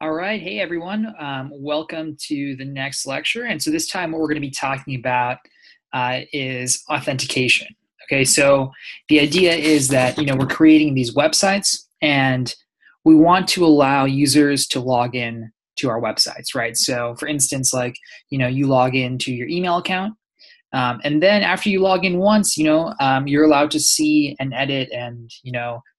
All right. Hey, everyone. Welcome to the next lecture. And so this time what we're going to be talking about is authentication. Okay, so the idea is that, we're creating these websites and we want to allow users to log in to our websites, right? So for instance, like, you log into your email account. And then after you log in once, you're allowed to see and edit and,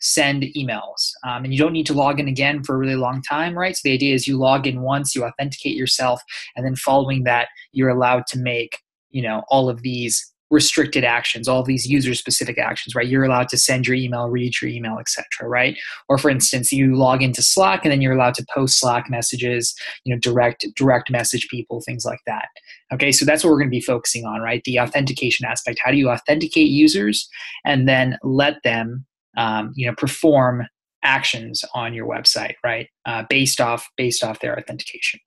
send emails. And you don't need to log in again for a really long time, right? So the idea is you log in once, you authenticate yourself, and then following that, you're allowed to make, all of these restricted actions, all of these user-specific actions, right? You're allowed to send your email, read your email, etc., right? Or for instance, you log into Slack and then you're allowed to post Slack messages, direct message people, things like that. Okay, so that's what we're going to be focusing on, right? The authentication aspect. How do you authenticate users and then let them, perform actions on your website, right? Based off their authentication.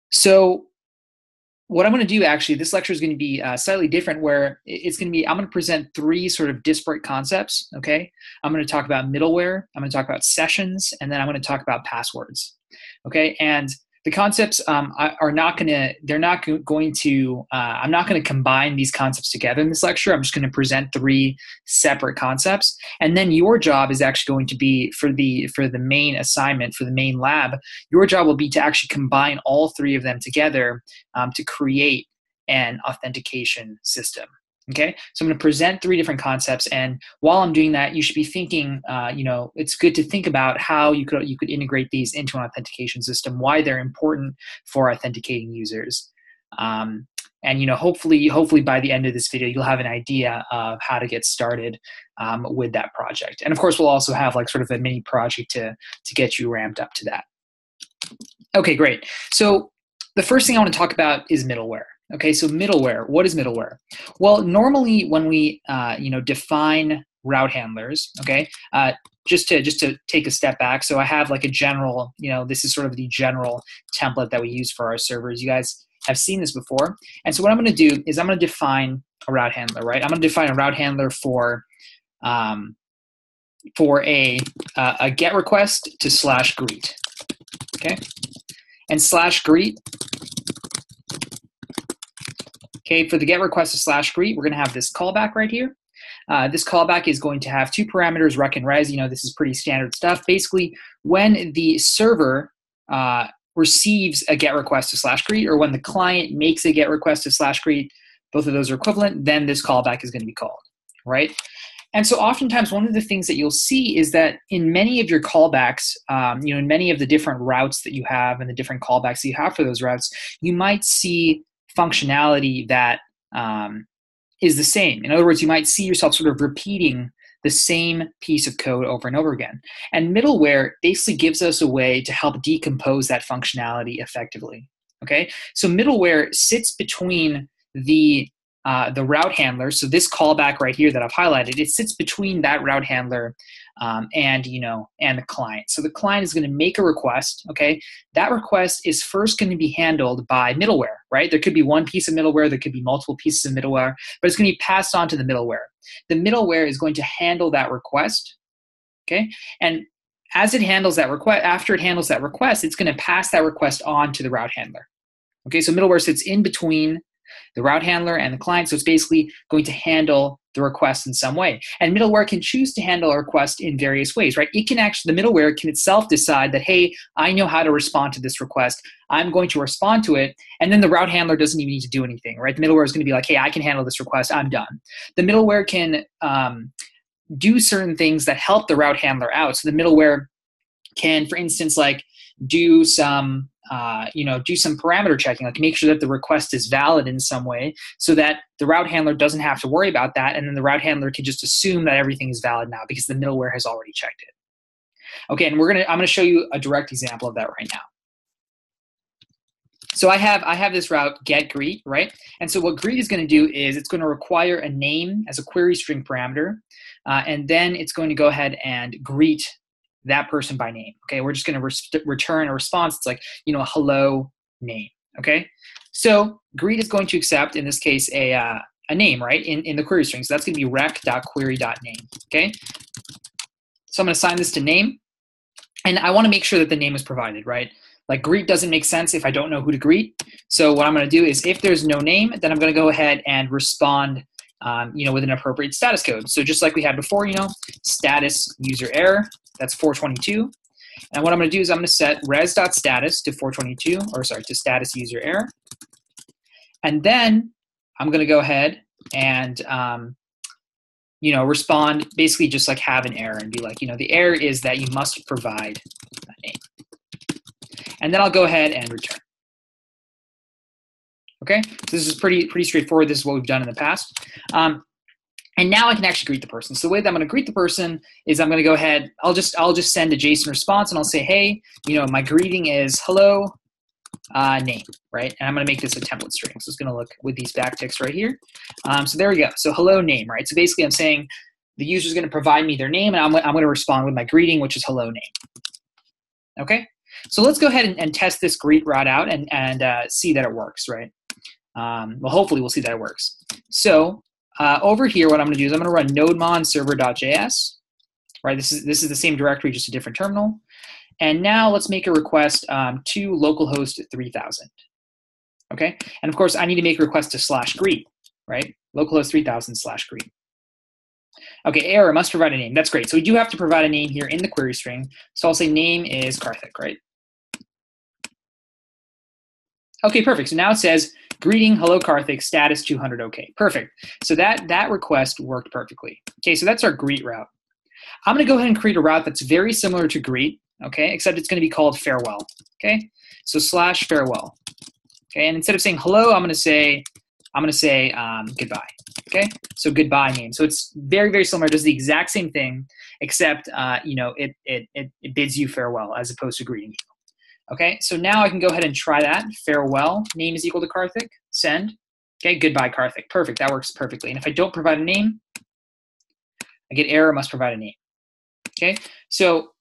So what I'm going to do, actually, this lecture is going to be slightly different, where it's going to be, I'm going to present three sort of disparate concepts, okay? I'm going to talk about middleware, I'm going to talk about sessions, and then I'm going to talk about passwords, okay? And the concepts I'm not going to combine these concepts together in this lecture. I'm just going to present three separate concepts. And then your job is actually going to be, for the main assignment, for the main lab, your job will be to actually combine all three of them together to create an authentication system. Okay, so I'm going to present three different concepts, and while I'm doing that, you should be thinking, it's good to think about how you could integrate these into an authentication system, why they're important for authenticating users, and hopefully by the end of this video, you'll have an idea of how to get started with that project. And of course, we'll also have like sort of a mini project to get you ramped up to that. Okay, great. So the first thing I want to talk about is middleware. Okay, so middleware. What is middleware? Well, normally when we define route handlers, okay, just to take a step back. So I have like a general, this is sort of the general template that we use for our servers. You guys have seen this before. And so what I'm going to do is I'm going to define a route handler, right? I'm going to define a route handler for a GET request to /greet, okay, and /greet. Okay, for the GET request to /greet, we're going to have this callback right here. This callback is going to have two parameters, rec and res. This is pretty standard stuff. Basically, when the server receives a GET request to /greet, or when the client makes a GET request to /greet, both of those are equivalent, then this callback is going to be called, right? And so oftentimes, one of the things that you'll see is that in many of your callbacks, in many of the different routes that you have and the different callbacks that you have for those routes, you might see functionality that is the same. In other words, you might see yourself sort of repeating the same piece of code over and over again. And middleware basically gives us a way to help decompose that functionality effectively. Okay, so middleware sits between the route handler. So this callback right here that I've highlighted, it sits between that route handler and the client. So the client is going to make a request. Okay, that request is first going to be handled by middleware, right? There could be one piece of middleware, there could be multiple pieces of middleware, but it's going to be passed on to the middleware. The middleware is going to handle that request. Okay, and as it handles that request, after it handles that request, it's going to pass that request on to the route handler. Okay, so middleware sits in between the route handler and the client, so it's basically going to handle the request in some way. And middleware can choose to handle a request in various ways, right? It can actually, the middleware can itself decide that, hey, I know how to respond to this request. I'm going to respond to it, and then the route handler doesn't even need to do anything, right? The middleware is going to be like, hey, I can handle this request. I'm done. The middleware can do certain things that help the route handler out. So the middleware can, for instance, like do some parameter checking, like make sure that the request is valid in some way so that the route handler doesn't have to worry about that. And then the route handler can just assume that everything is valid now because the middleware has already checked it. Okay, and I'm going to show you a direct example of that right now. So I have this route get greet, right? And so what greet is going to do is it's going to require a name as a query string parameter, and then it's going to go ahead and greet that person by name. Okay, we're just going to return a response. It's like, a hello name. Okay, so greet is going to accept, in this case, a name, right, in the query string. So that's going to be rec.query.name. Okay, so I'm going to assign this to name. And I want to make sure that the name is provided, right? Like greet doesn't make sense if I don't know who to greet. So what I'm going to do is if there's no name, then I'm going to go ahead and respond with an appropriate status code. So just like we had before, status user error, that's 422. And what I'm going to do is I'm going to set res.status to 422, or sorry, to status user error. And then I'm going to go ahead and respond, basically just like have an error and be like, the error is that you must provide a name. And then I'll go ahead and return. Okay, so this is pretty straightforward. This is what we've done in the past. And now I can actually greet the person. So the way that I'm going to greet the person is I'm going to go ahead, I'll just send a JSON response and I'll say, hey, my greeting is hello name, right? And I'm going to make this a template string. So it's going to look with these backticks right here. So there we go. So hello name, right? So basically I'm saying the user is going to provide me their name and I'm going to respond with my greeting, which is hello name. Okay, so let's go ahead and test this greet route out and see that it works, right? Well, hopefully we'll see that it works. So over here, what I'm going to do is I'm going to run nodemon server.js, right? This is the same directory, just a different terminal. And now let's make a request to localhost 3000. Okay, and of course I need to make a request to /greet, right? Localhost 3000 /greet. Okay, error must provide a name. That's great. So we do have to provide a name here in the query string. So I'll say name is Karthik, right? Okay, perfect. So now it says greeting, hello Karthik, status 200. Okay, perfect. So that request worked perfectly. Okay, so that's our greet route. I'm going to go ahead and create a route that's very similar to greet. Okay, except it's going to be called farewell. Okay, so /farewell. Okay, and instead of saying hello, I'm going to say goodbye. Okay, so goodbye name. So it's very similar. It does the exact same thing, except it bids you farewell as opposed to greeting you. Okay, so now I can go ahead and try that. Farewell name is equal to Karthik. Send. Okay, goodbye Karthik. Perfect. That works perfectly. And if I don't provide a name, I get error must provide a name. Okay, so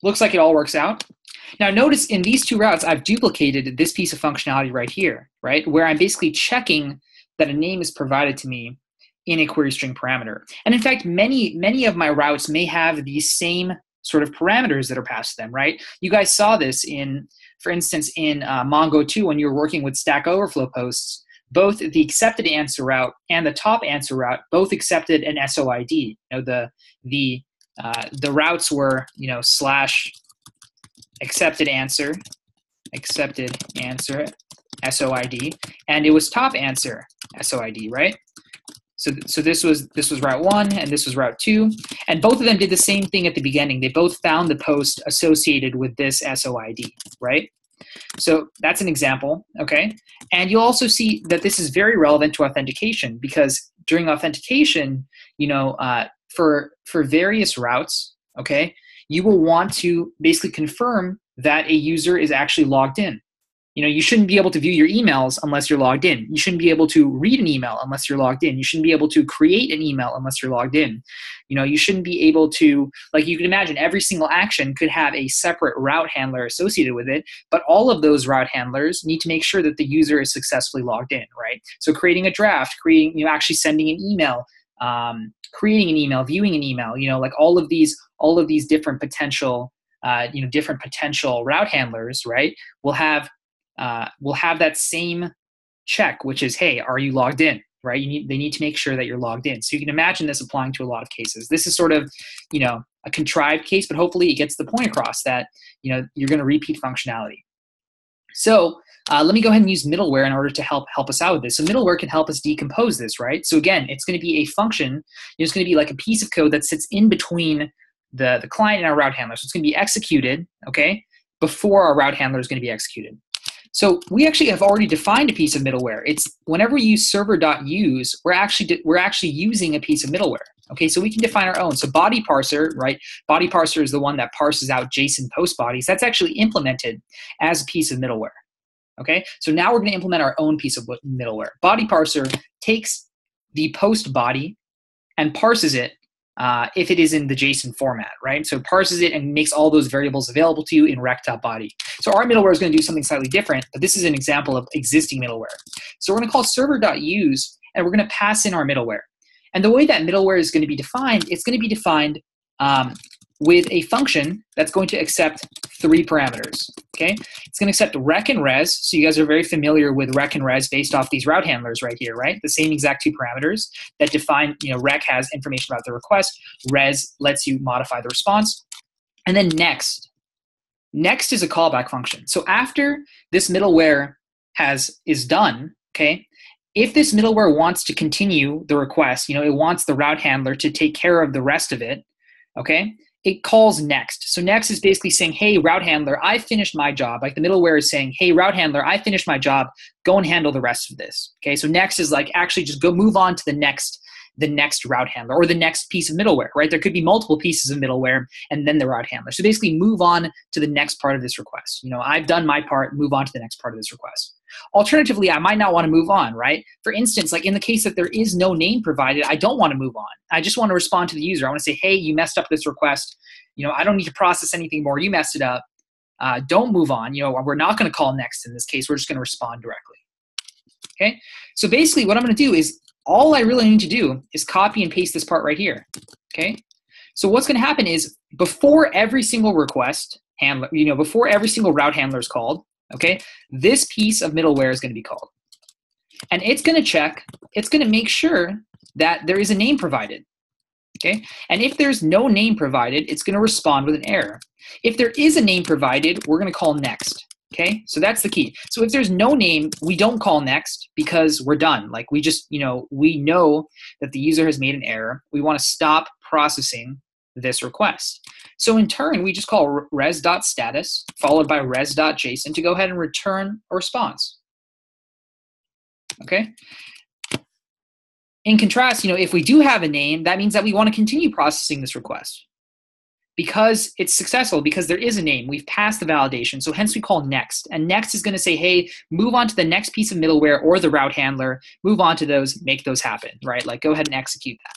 looks like it all works out. Now notice in these two routes, I've duplicated this piece of functionality right here, right? Where I'm basically checking that a name is provided to me in a query string parameter. And in fact, many of my routes may have these same sort of parameters that are passed to them, right? You guys saw this for instance, in Mongo 2 when you were working with Stack Overflow posts, both the accepted answer route and the top answer route both accepted an SOID. The routes were, /accepted answer SOID, and it was top answer SOID, right? So this was route 1 and this was route 2, and both of them did the same thing at the beginning. They both found the post associated with this SOID, right? So that's an example, okay? And you'll also see that this is very relevant to authentication because during authentication, for various routes, okay, you will want to basically confirm that a user is actually logged in. You shouldn't be able to view your emails unless you're logged in. You shouldn't be able to read an email unless you're logged in. You shouldn't be able to create an email unless you're logged in. You shouldn't be able to, like you can imagine, every single action could have a separate route handler associated with it, but all of those route handlers need to make sure that the user is successfully logged in, right? So creating a draft, actually sending an email, creating an email, viewing an email, like all of these different potential, different potential route handlers, right, will have that same check, which is, hey, are you logged in, right? They need to make sure that you're logged in. So you can imagine this applying to a lot of cases. This is sort of, a contrived case, but hopefully it gets the point across that, you're going to repeat functionality. So let me go ahead and use middleware in order to help us out with this. So middleware can help us decompose this, right? So again, it's going to be a function. It's going to be like a piece of code that sits in between the client and our route handler. So it's going to be executed, okay, before our route handler is going to be executed. So we actually have already defined a piece of middleware. It's whenever we use server.use, we're actually using a piece of middleware. Okay, so we can define our own. So body parser, right? Body parser is the one that parses out JSON post bodies. That's actually implemented as a piece of middleware. Okay, so now we're going to implement our own piece of middleware. Body parser takes the post body and parses it if it is in the JSON format, right? So it parses it and makes all those variables available to you in rect.body. So our middleware is going to do something slightly different, but this is an example of existing middleware. So we're going to call server.use, and we're going to pass in our middleware. And the way that middleware is going to be defined, it's going to be defined with a function that's going to accept 3 parameters, okay? It's going to accept rec and res, so you guys are very familiar with rec and res based off these route handlers right here, right? The same exact 2 parameters that define, rec has information about the request, res lets you modify the response, and then next. Next is a callback function. So after this middleware is done, okay, if this middleware wants to continue the request, it wants the route handler to take care of the rest of it, okay, it calls next. So next is basically saying, hey, route handler, I finished my job. Like the middleware is saying, hey, route handler, I finished my job. Go and handle the rest of this. Okay, so next is like actually just go move on to the next route handler or the next piece of middleware, right? There could be multiple pieces of middleware and then the route handler. So basically move on to the next part of this request. I've done my part, move on to the next part of this request. Alternatively, I might not want to move on, right? For instance, like in the case that there is no name provided, I don't want to move on. I just want to respond to the user. I want to say, hey, you messed up this request. I don't need to process anything more. You messed it up. Don't move on. We're not going to call next in this case. We're just going to respond directly. Okay? So basically what I'm going to do is all I really need to do is copy and paste this part right here. Okay? So what's going to happen is before every single request handler, before every single route handler is called, okay, this piece of middleware is going to be called. And it's going to check, it's going to make sure that there is a name provided. Okay? And if there's no name provided, it's going to respond with an error. If there is a name provided, we're going to call next. Okay? So that's the key. So if there's no name, we don't call next because we're done. Like we just, we know that the user has made an error. We want to stop processing this request. So in turn, we just call res.status followed by res.json to go ahead and return a response. Okay? In contrast, if we do have a name, that means that we want to continue processing this request because it's successful, because there is a name. We've passed the validation, so hence we call next. And next is going to say, hey, move on to the next piece of middleware or the route handler, move on to those, make those happen, right? Like go ahead and execute that.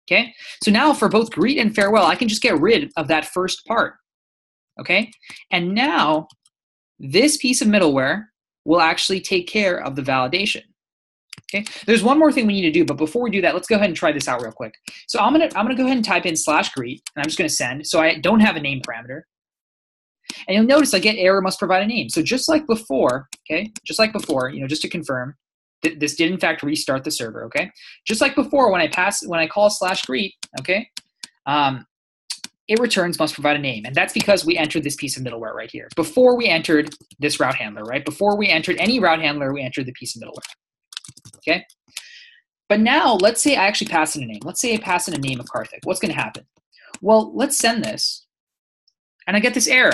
Okay, so now for both greet and farewell, I can just get rid of that first part. Okay, and now this piece of middleware will actually take care of the validation. Okay, there's one more thing we need to do, but before we do that, let's go ahead and try this out real quick. So I'm gonna go ahead and type in /greet, and I'm just gonna send. So I don't have a name parameter, and you'll notice I get error must provide a name. So just like before, okay, just like before, just to confirm. This did in fact restart the server, okay? Just like before, when I call /greet, okay, it returns must provide a name, and that's because we entered this piece of middleware right here. Before we entered this route handler, right? Before we entered any route handler, we entered the piece of middleware, okay? But now, let's say I actually pass in a name. Let's say I pass in a name of Karthik. What's gonna happen? Well, let's send this, and I get this error.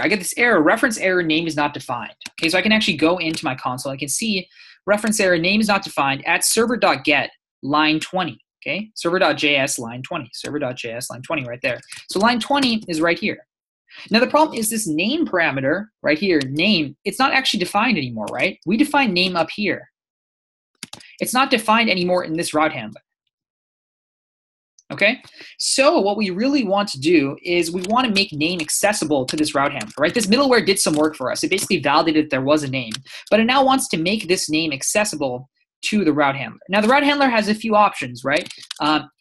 Reference error, name is not defined. Okay, so I can actually go into my console. I can see reference error, name is not defined at server.get line 20. Okay, server.js line 20. Server.js line 20 right there. So line 20 is right here. Now the problem is this name parameter right here, name, it's not actually defined anymore, right? We define name up here. It's not defined anymore in this route handler. Okay, so what we really want to do is we want to make name accessible to this route handler, right? This middleware did some work for us. It basically validated that there was a name, but it now wants to make this name accessible to the route handler. Now the route handler has a few options, right?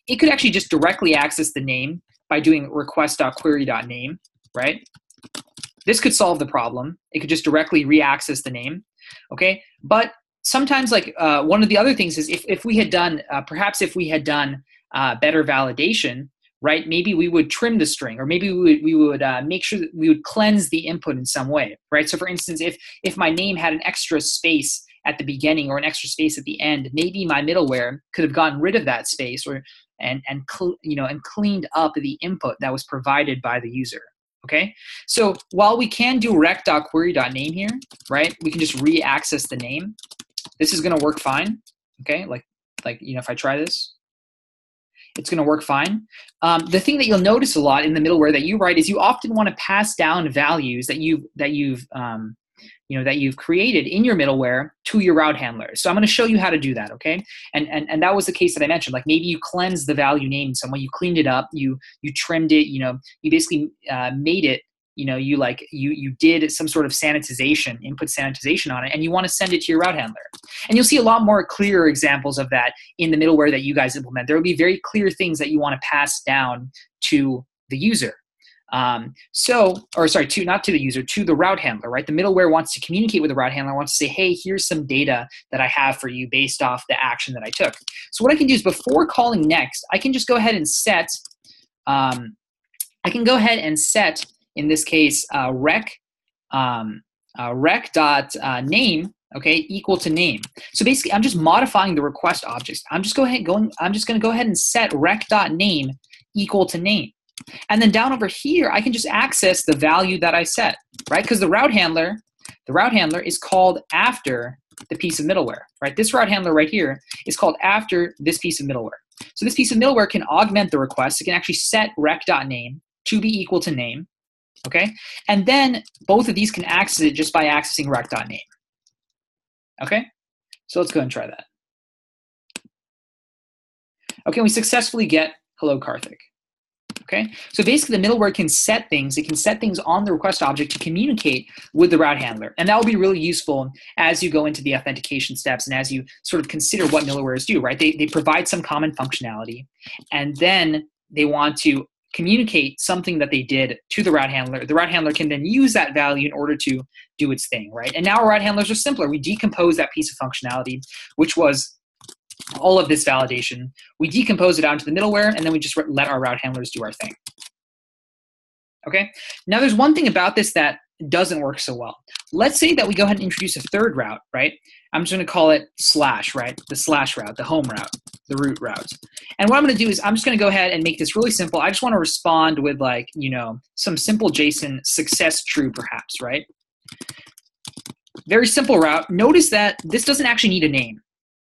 It could actually just directly access the name by doing request.query.name, right? This could solve the problem. It could just directly re-access the name, okay? But sometimes, like one of the other things is if we had done, perhaps if we had done better validation, right? Maybe we would trim the string, or maybe we would make sure that we would cleanse the input in some way, right? So for instance, if my name had an extra space at the beginning or an extra space at the end, maybe my middleware could have gotten rid of that space and cleaned up the input that was provided by the user. Okay, so while we can do rec.query.name here, right? We can just re-access the name. This is going to work fine. Okay, like if I try this, it's going to work fine. The thing that you'll notice a lot in the middleware that you write is you often want to pass down values that you've created in your middleware to your route handler. So I'm going to show you how to do that, okay? And that was the case that I mentioned. Like maybe you cleansed the value name in some way, you cleaned it up, you trimmed it, you basically made it, you did some sort of sanitization, input sanitization on it, and you want to send it to your route handler. And you'll see a lot more clearer examples of that in the middleware that you guys implement. There will be very clear things that you want to pass down to the user. Not to the user, to the route handler, right? The middleware wants to communicate with the route handler, wants to say, hey, here's some data that I have for you based off the action that I took. So what I can do is before calling next, I can just go ahead and set, in this case, rec.name, okay, equal to name. So basically, I'm just modifying the request objects. I'm just going to go ahead and set rec.name equal to name. And then down over here, I can just access the value that I set, right? Because the route handler is called after the piece of middleware, right? This route handler right here is called after this piece of middleware. So this piece of middleware can augment the request. It can actually set rec.name to be equal to name, okay? And then both of these can access it just by accessing rec.name, okay? So let's go and try that. Okay, we successfully get hello Karthik. Okay, so basically the middleware can set things. It can set things on the request object to communicate with the route handler. And that will be really useful as you go into the authentication steps and as you sort of consider what middlewares do, right? They provide some common functionality, and then they want to communicate something that they did to the route handler. The route handler can then use that value in order to do its thing, right? And now our route handlers are simpler. We decompose that piece of functionality, which was all of this validation. We decompose it out into the middleware, and then we just let our route handlers do our thing. Okay? Now, there's one thing about this that doesn't work so well. Let's say that we go ahead and introduce a third route, right? I'm just going to call it slash, right? The slash route, the home route, the root route. And what I'm going to do is I'm just going to go ahead and make this really simple. I just want to respond with, like, you know, some simple JSON success true, perhaps, right? Very simple route. Notice that this doesn't actually need a name.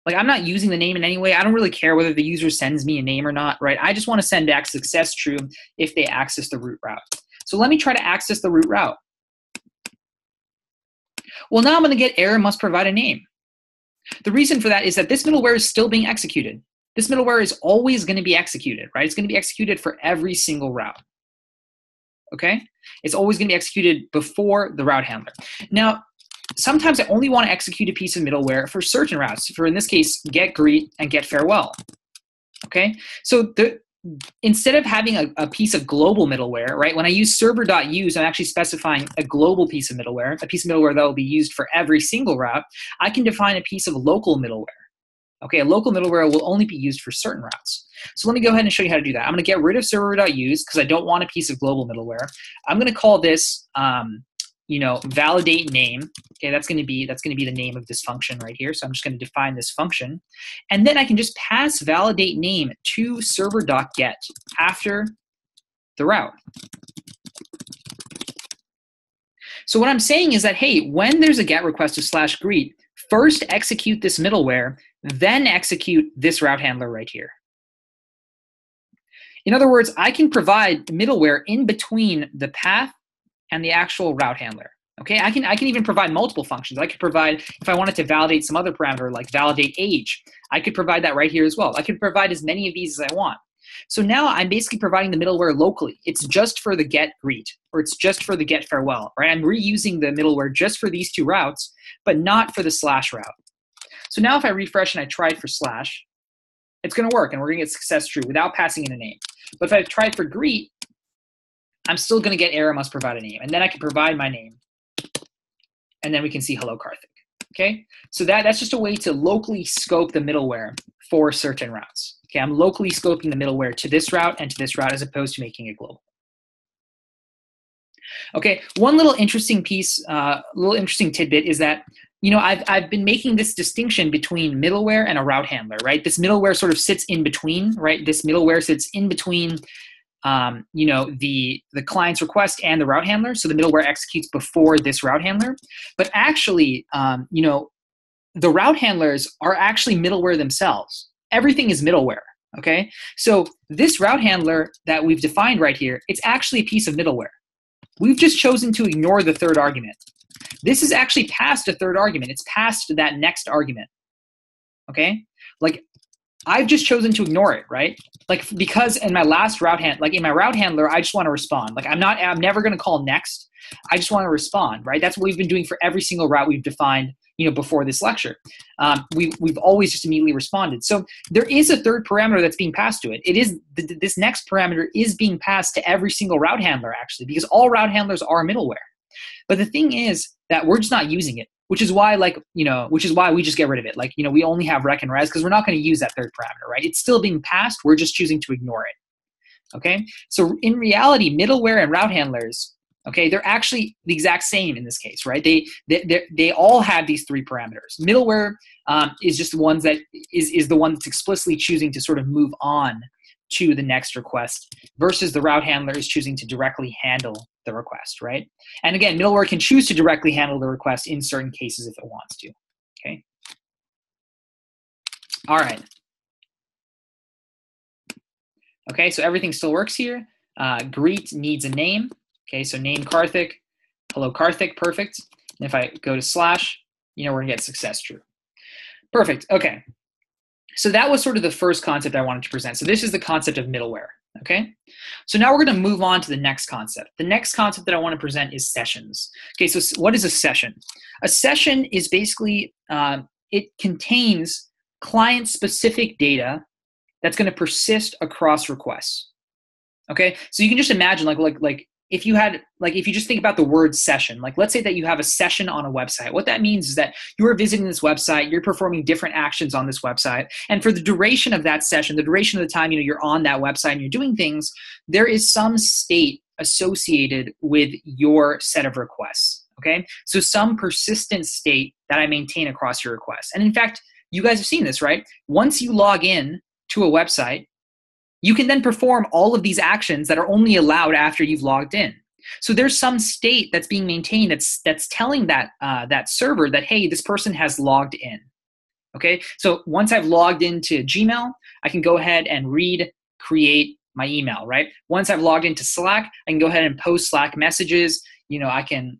Like, I'm not using the name in any way. I don't really care whether the user sends me a name or not, right? I just want to send back success true if they access the root route. So let me try to access the root route. Well, now I'm going to get error must provide a name. The reason for that is that this middleware is still being executed. This middleware is always going to be executed, right? It's going to be executed for every single route. Okay? It's always going to be executed before the route handler. Now, sometimes I only want to execute a piece of middleware for certain routes, for, in this case, get greet and get farewell. Okay, so instead of having a piece of global middleware, right, when I use server.use, I'm actually specifying a global piece of middleware, a piece of middleware that will be used for every single route. I can define a piece of local middleware. Okay, a local middleware will only be used for certain routes. So let me go ahead and show you how to do that. I'm going to get rid of server.use because I don't want a piece of global middleware. I'm going to call this validate name. Okay, that's going to be the name of this function right here. So I'm just going to define this function, and then I can just pass validate name to server.get after the route. So what I'm saying is that, hey, when there's a GET request to /greet, first execute this middleware, then execute this route handler right here. In other words, I can provide middleware in between the path and the actual route handler. Okay, I can even provide multiple functions. I could provide, if I wanted to validate some other parameter like validate age, I could provide that right here as well. I could provide as many of these as I want. So now I'm basically providing the middleware locally. It's just for the get greet, or it's just for the get farewell, right? I'm reusing the middleware just for these two routes, but not for the slash route. So now if I refresh and I try it for slash, it's going to work, and we're going to get success true without passing in a name. But if I try it for greet, I'm still going to get error must provide a name, and then I can provide my name, and then we can see hello Karthik. Okay, so that's just a way to locally scope the middleware for certain routes. Okay, I'm locally scoping the middleware to this route and to this route as opposed to making it global. Okay, one little interesting piece, little interesting tidbit is that, you know, I've been making this distinction between middleware and a route handler, right? This middleware sort of sits in between, right? This middleware sits in between the client's request and the route handler. So the middleware executes before this route handler. But actually, the route handlers are actually middleware themselves. Everything is middleware, okay? So this route handler that we've defined right here, it's actually a piece of middleware. We've just chosen to ignore the third argument. This is actually past a third argument. It's past that next argument, okay? Like, I've just chosen to ignore it, right? Like, because in my last route in my route handler, I just want to respond. Like, I'm never going to call next. I just want to respond, right? That's what we've been doing for every single route we've defined, before this lecture. We've always just immediately responded. So there is a third parameter that's being passed to it. It is this next parameter is being passed to every single route handler, actually, because all route handlers are middleware. But the thing is that we're just not using it, which is why we just get rid of it. Like, we only have rec and res because we're not going to use that third parameter, right? It's still being passed. We're just choosing to ignore it. Okay. So in reality, middleware and route handlers, okay, they're actually the exact same in this case, right? They all have these three parameters. Middleware is just the ones that is the one that's explicitly choosing to sort of move on to the next request, versus the route handler is choosing to directly handle the request, right? And again, middleware can choose to directly handle the request in certain cases if it wants to. Okay. All right. Okay, so everything still works here. Greet needs a name. Okay, so name Karthik. Hello, Karthik. Perfect. And if I go to slash, we're going to get success true. Perfect. Okay. So that was sort of the first concept I wanted to present. So this is the concept of middleware. Okay. So now we're going to move on to the next concept. The next concept that I want to present is sessions. Okay, so what is a session? A session is basically, it contains client-specific data that's going to persist across requests. Okay, so you can just imagine, like if you just think about the word session, like let's say that you have a session on a website. What that means is that you are visiting this website, you're performing different actions on this website, and for the duration of that session, the duration of the time you're on that website and you're doing things, there is some state associated with your set of requests. Okay, so some persistent state that I maintain across your requests. And in fact, you guys have seen this, right? Once you log in to a website, you can then perform all of these actions that are only allowed after you've logged in. So there's some state that's being maintained that's telling that that server that, hey, this person has logged in. Okay, so once I've logged into Gmail, I can go ahead and create my email, right? Once I've logged into Slack, I can go ahead and post Slack messages. I can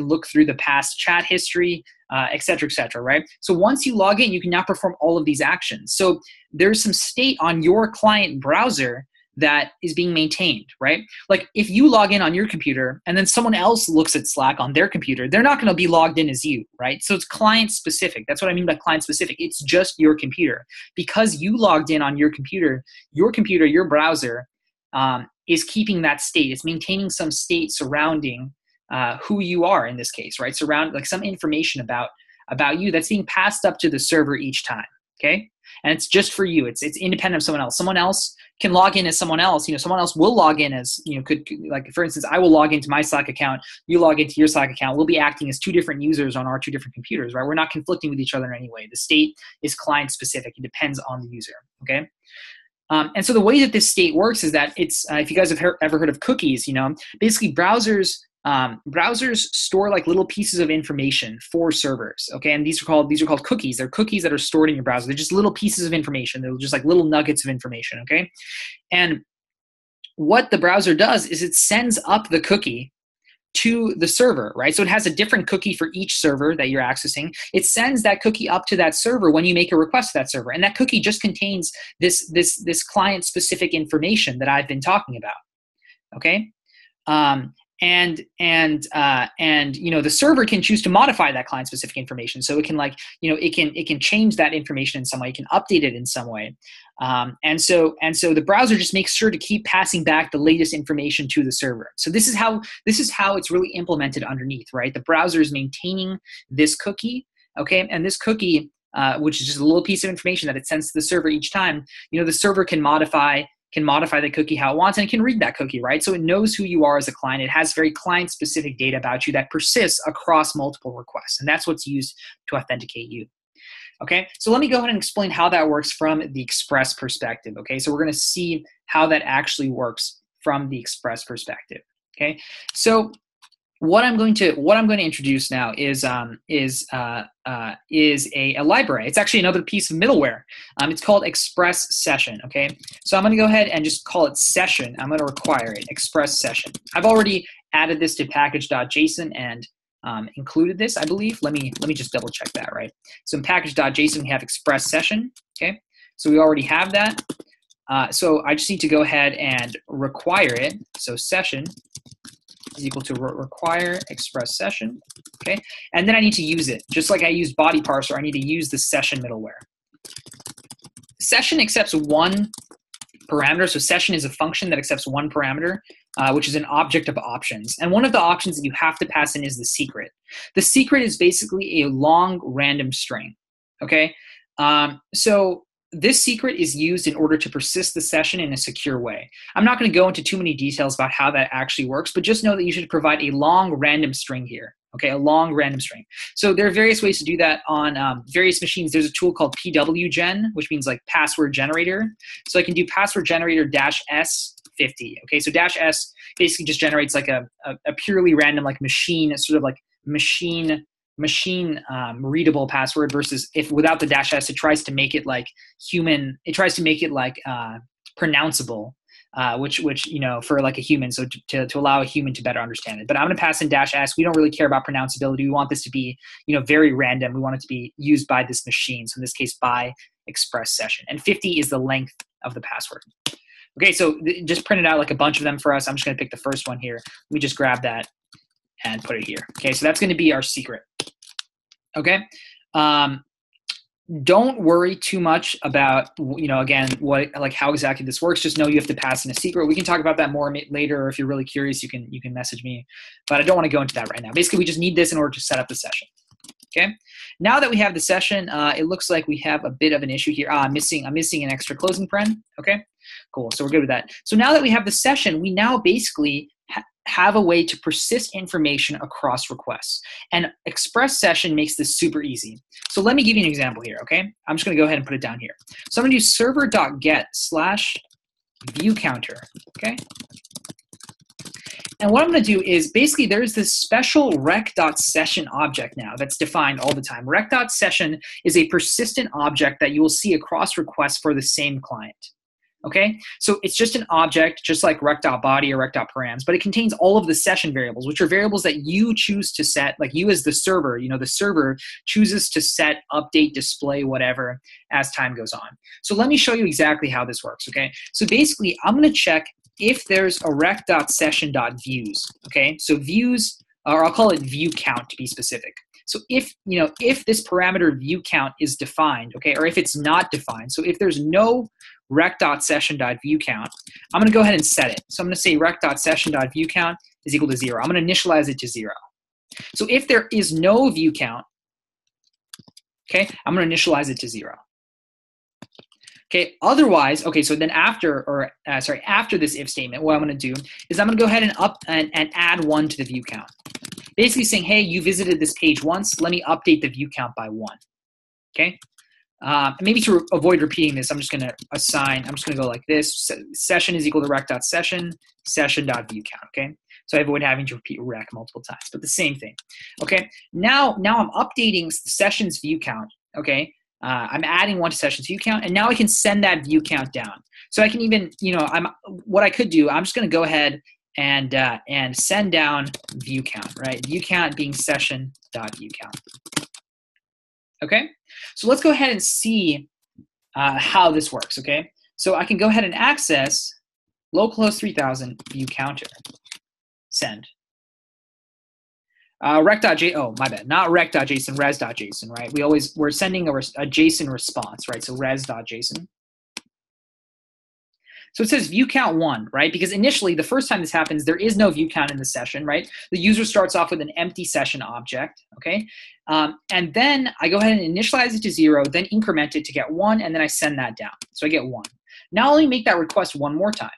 look through the past chat history, et cetera, right? So once you log in, you can now perform all of these actions. So there's some state on your client browser that is being maintained, right? Like if you log in on your computer and then someone else looks at Slack on their computer, they're not going to be logged in as you, right? So it's client specific. That's what I mean by client specific. It's just your computer. Because you logged in on your computer, your browser is keeping that state. It's maintaining some state surrounding who you are in this case, right? Like some information about you that's being passed up to the server each time, okay? And it's just for you. It's independent of someone else. Someone else can log in as someone else. Someone else will log in as, like for instance, I will log into my Slack account, you log into your Slack account. We'll be acting as two different users on our two different computers, right? We're not conflicting with each other in any way. The state is client specific. It depends on the user, okay? And so the way that this state works is that it's, if you guys have ever heard of cookies, basically browsers store like little pieces of information for servers, okay? And these are called cookies. They're cookies that are stored in your browser. They're just little pieces of information. They're just like little nuggets of information, okay? And what the browser does is it sends up the cookie to the server, right? So it has a different cookie for each server that you're accessing. It sends that cookie up to that server when you make a request to that server. And that cookie just contains this client-specific information that I've been talking about, okay? And the server can choose to modify that client specific information. So it can it can change that information in some way. It can update it in some way. And so the browser just makes sure to keep passing back the latest information to the server. So this is how it's really implemented underneath, right? The browser is maintaining this cookie, okay? And this cookie, which is just a little piece of information that it sends to the server each time, the server can modify the cookie how it wants, and it can read that cookie, right? So it knows who you are as a client. It has very client-specific data about you that persists across multiple requests, and that's what's used to authenticate you. Okay, so let me go ahead and explain how that works from the Express perspective. Okay, so we're going to see how that actually works from the Express perspective. Okay, so what I'm going to introduce now is a library. It's actually another piece of middleware. It's called Express Session. Okay, so I'm going to go ahead and just call it Session. I'm going to require it Express Session. I've already added this to package.json and included this, I believe. Let me just double check that, right? So in package.json we have Express Session. Okay, so we already have that. So I just need to go ahead and require it. So session is equal to require express session, okay? And then I need to use it. Just like I used body parser, I need to use the session middleware. Session accepts one parameter. So session is a function that accepts one parameter, which is an object of options. And one of the options that you have to pass in is the secret. The secret is basically a long random string, okay? So this secret is used in order to persist the session in a secure way. I'm not going to go into too many details about how that actually works, but just know that you should provide a long random string here, okay? A long random string. So there are various ways to do that on various machines. There's a tool called PWGen, which means like password generator. So I can do password generator -s50, okay? So -s basically just generates like a purely random like machine, sort of like machine readable password, versus if without the -s, it tries to make it like human. It tries to make it like pronounceable, which for like a human, so to allow a human to better understand it. But I'm going to pass in -s. We don't really care about pronounceability. We want this to be very random. We want it to be used by this machine. So in this case, by express session. And 50 is the length of the password. Okay, so just printed out like a bunch of them for us. I'm just going to pick the first one here. Let me just grab that and put it here. Okay, so that's going to be our secret. Okay, don't worry too much about again how exactly this works. Just know you have to pass in a secret. We can talk about that more later, or if you're really curious, you can message me. But I don't want to go into that right now. Basically, we just need this in order to set up the session. Okay, now that we have the session, it looks like we have a bit of an issue here. I'm missing an extra closing paren. Okay, cool. So we're good with that. So now that we have the session, we now basically have a way to persist information across requests. And express session makes this super easy. So let me give you an example here, okay? I'm just going to go ahead and put it down here. So I'm going to do server.get/viewCounter, okay? And what I'm going to do is basically there's this special rec.session object now that's defined all the time. Rec.session is a persistent object that you will see across requests for the same client. Okay, so it's just an object, just like rec.body or rec.params, but it contains all of the session variables, which are variables that you choose to set, like you as the server, the server chooses to set, update, display, whatever, as time goes on. So let me show you exactly how this works, okay? So basically, I'm going to check if there's a rec.session.views, okay? So views, or I'll call it view count to be specific. So if this parameter view count is defined, okay, or if it's not defined, so if there's no rec.session.viewCount, I'm going to go ahead and set it. So I'm going to say rec.session.viewCount is equal to 0. I'm going to initialize it to 0. So if there is no view count, okay, I'm going to initialize it to 0. Okay, otherwise, okay, so then after this if statement, what I'm going to do is I'm going to go ahead and add 1 to the view count. Basically saying, hey, you visited this page once, let me update the view count by 1. Okay? Maybe to avoid repeating this, I'm just going to go like this. Session is equal to rec.session, session.viewCount, okay? So I avoid having to repeat rec multiple times, but the same thing. Okay, now I'm updating the session's view count, okay? I'm adding 1 to session's view count, and now I can send that view count down. So I can even, what I could do, I'm just going to go ahead and send down view count, right? View count being session.viewCount. Okay, so let's go ahead and see how this works, okay? So I can go ahead and access localhost 3000 view counter, send. Rec.json, oh, my bad, not rec.json, res.json, right? We're sending a JSON response, right? So res.json. So it says view count 1, right? Because initially, the first time this happens, there is no view count in the session, right? The user starts off with an empty session object, okay? And then I go ahead and initialize it to 0, then increment it to get 1, and then I send that down. So I get 1. Now let me make that request one more time.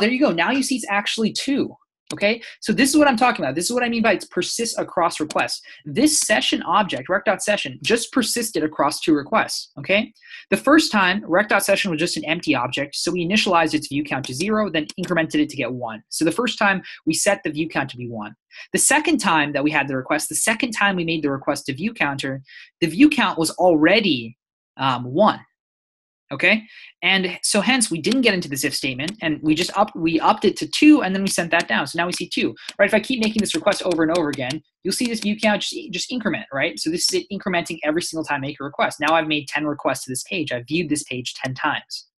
There you go. Now you see it's actually 2. Okay, so this is what I'm talking about. This is what I mean by it's persists across requests. This session object, rec.session, just persisted across 2 requests, okay? The first time, rec.session was just an empty object, so we initialized its view count to 0, then incremented it to get 1. So the first time, we set the view count to be 1. The second time that we had the request, the second time we made the request to view counter, the view count was already 1. Okay, and so hence we didn't get into this if statement, and we upped it to 2, and then we sent that down. So now we see 2, right? If I keep making this request over and over again, you'll see this view count just increment, right? So this is it incrementing every single time I make a request. Now I've made 10 requests to this page. I've viewed this page 10 times.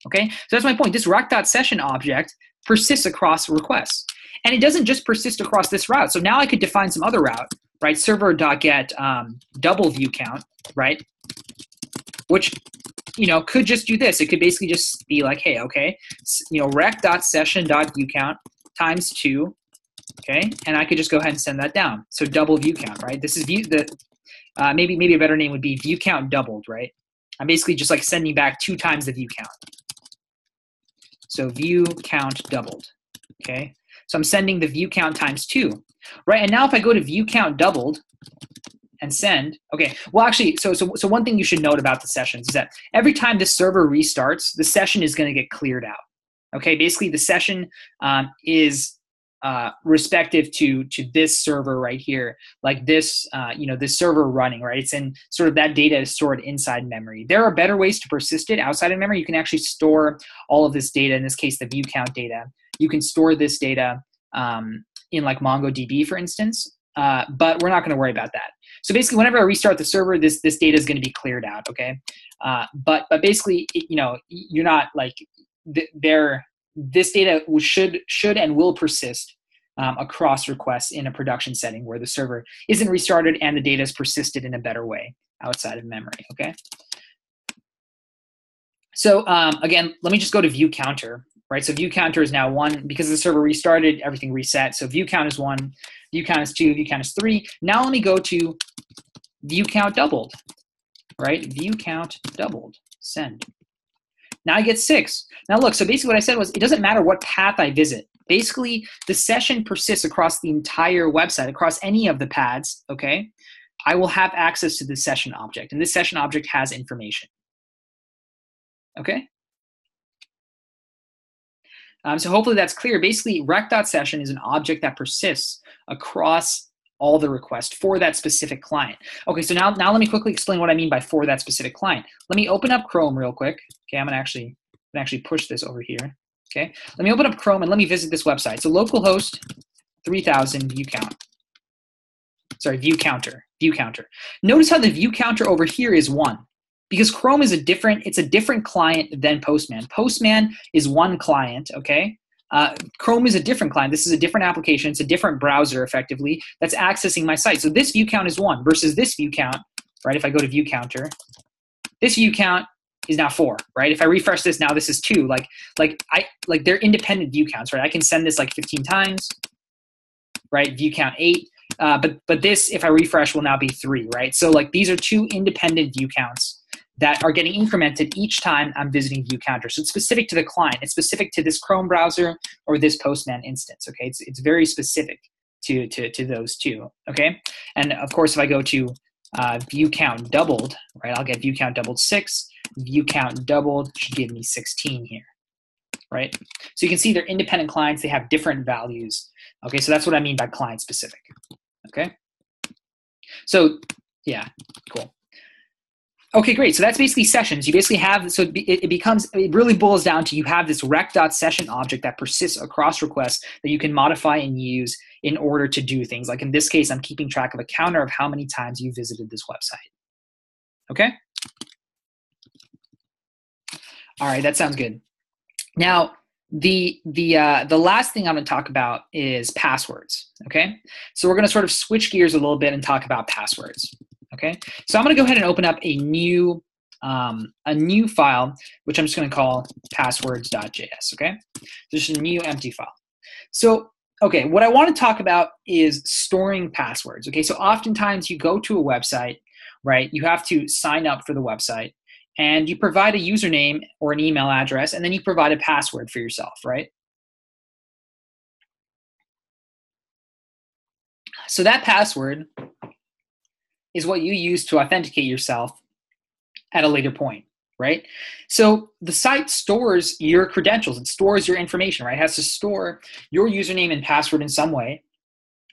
Okay, so that's my point. This rec.session object persists across requests. And it doesn't just persist across this route. So now I could define some other route, right? Server.get double view count, right? Which, could just do this. It could basically just be like, hey, okay, rec.session.viewCount times 2, okay? And I could just go ahead and send that down. So double view count, right? This is maybe a better name would be view count doubled, right? I'm basically just like sending back 2 times the view count. So view count doubled, okay? So I'm sending the view count times 2, right? And now if I go to view count doubled and send, okay, well actually, so one thing you should note about the sessions is that every time the server restarts, the session is going to get cleared out, okay? Basically, the session is respective to this server right here, like this, this server running, right? It's in sort of that data is stored inside memory. There are better ways to persist it outside of memory. You can actually store all of this data, in this case, the view count data. You can store this data in like MongoDB, for instance, but we're not going to worry about that. So basically, whenever I restart the server, this data is going to be cleared out, okay? But basically, you're not like this data should and will persist across requests in a production setting where the server isn't restarted and the data is persisted in a better way outside of memory, okay? So again, let me just go to view counter, right? So view counter is now 1 because the server restarted, everything reset. So view count is 1, view count is 2, view count is 3. Now let me go to view count doubled, right? View count doubled, send. Now I get 6. Now look, so basically what I said was it doesn't matter what path I visit. Basically, the session persists across the entire website, across any of the paths, okay? I will have access to this session object, and this session object has information, okay? So hopefully that's clear. Basically, rec.session is an object that persists across all the requests for that specific client. Okay, so now let me quickly explain what I mean by for that specific client. Let me open up Chrome real quick. Okay, I'm gonna actually push this over here. Okay, let me open up Chrome and let me visit this website. So localhost 3000 view count. Sorry, view counter. Notice how the view counter over here is 1. Because Chrome is a different client than Postman. Postman is one client, okay? Chrome is a different client. This is a different application. It's a different browser, effectively, that's accessing my site. So this view count is 1 versus this view count, right? If I go to view counter, this view count is now 4, right? If I refresh this now, this is 2. Like they're independent view counts, right? I can send this like 15 times, right? View count 8. But this, if I refresh, will now be 3, right? So like these are 2 independent view counts that are getting incremented each time I'm visiting view counter. So it's specific to the client. It's specific to this Chrome browser or this Postman instance, okay? It's very specific to those 2, okay? And of course, if I go to view count doubled, right, I'll get view count doubled 6. View count doubled should give me 16 here, right? So you can see they're independent clients. They have different values, okay? So that's what I mean by client specific, okay? So yeah, cool. Okay, great. So that's basically sessions. You basically have, so it really boils down to you have this rec.session object that persists across requests that you can modify and use in order to do things. Like in this case, I'm keeping track of a counter of how many times you visited this website. Okay? All right, that sounds good. Now, the last thing I'm going to talk about is passwords, okay? So we're going to sort of switch gears a little bit and talk about passwords. Okay, so I'm going to go ahead and open up a new file, which I'm just going to call passwords.js. Okay, just a new empty file. So, okay, what I want to talk about is storing passwords. Okay, so oftentimes you go to a website, right? You have to sign up for the website, and you provide a username or an email address, and then you provide a password for yourself, right? So that password is what you use to authenticate yourself at a later point, right? So the site stores your credentials. It stores your information, right? It has to store your username and password in some way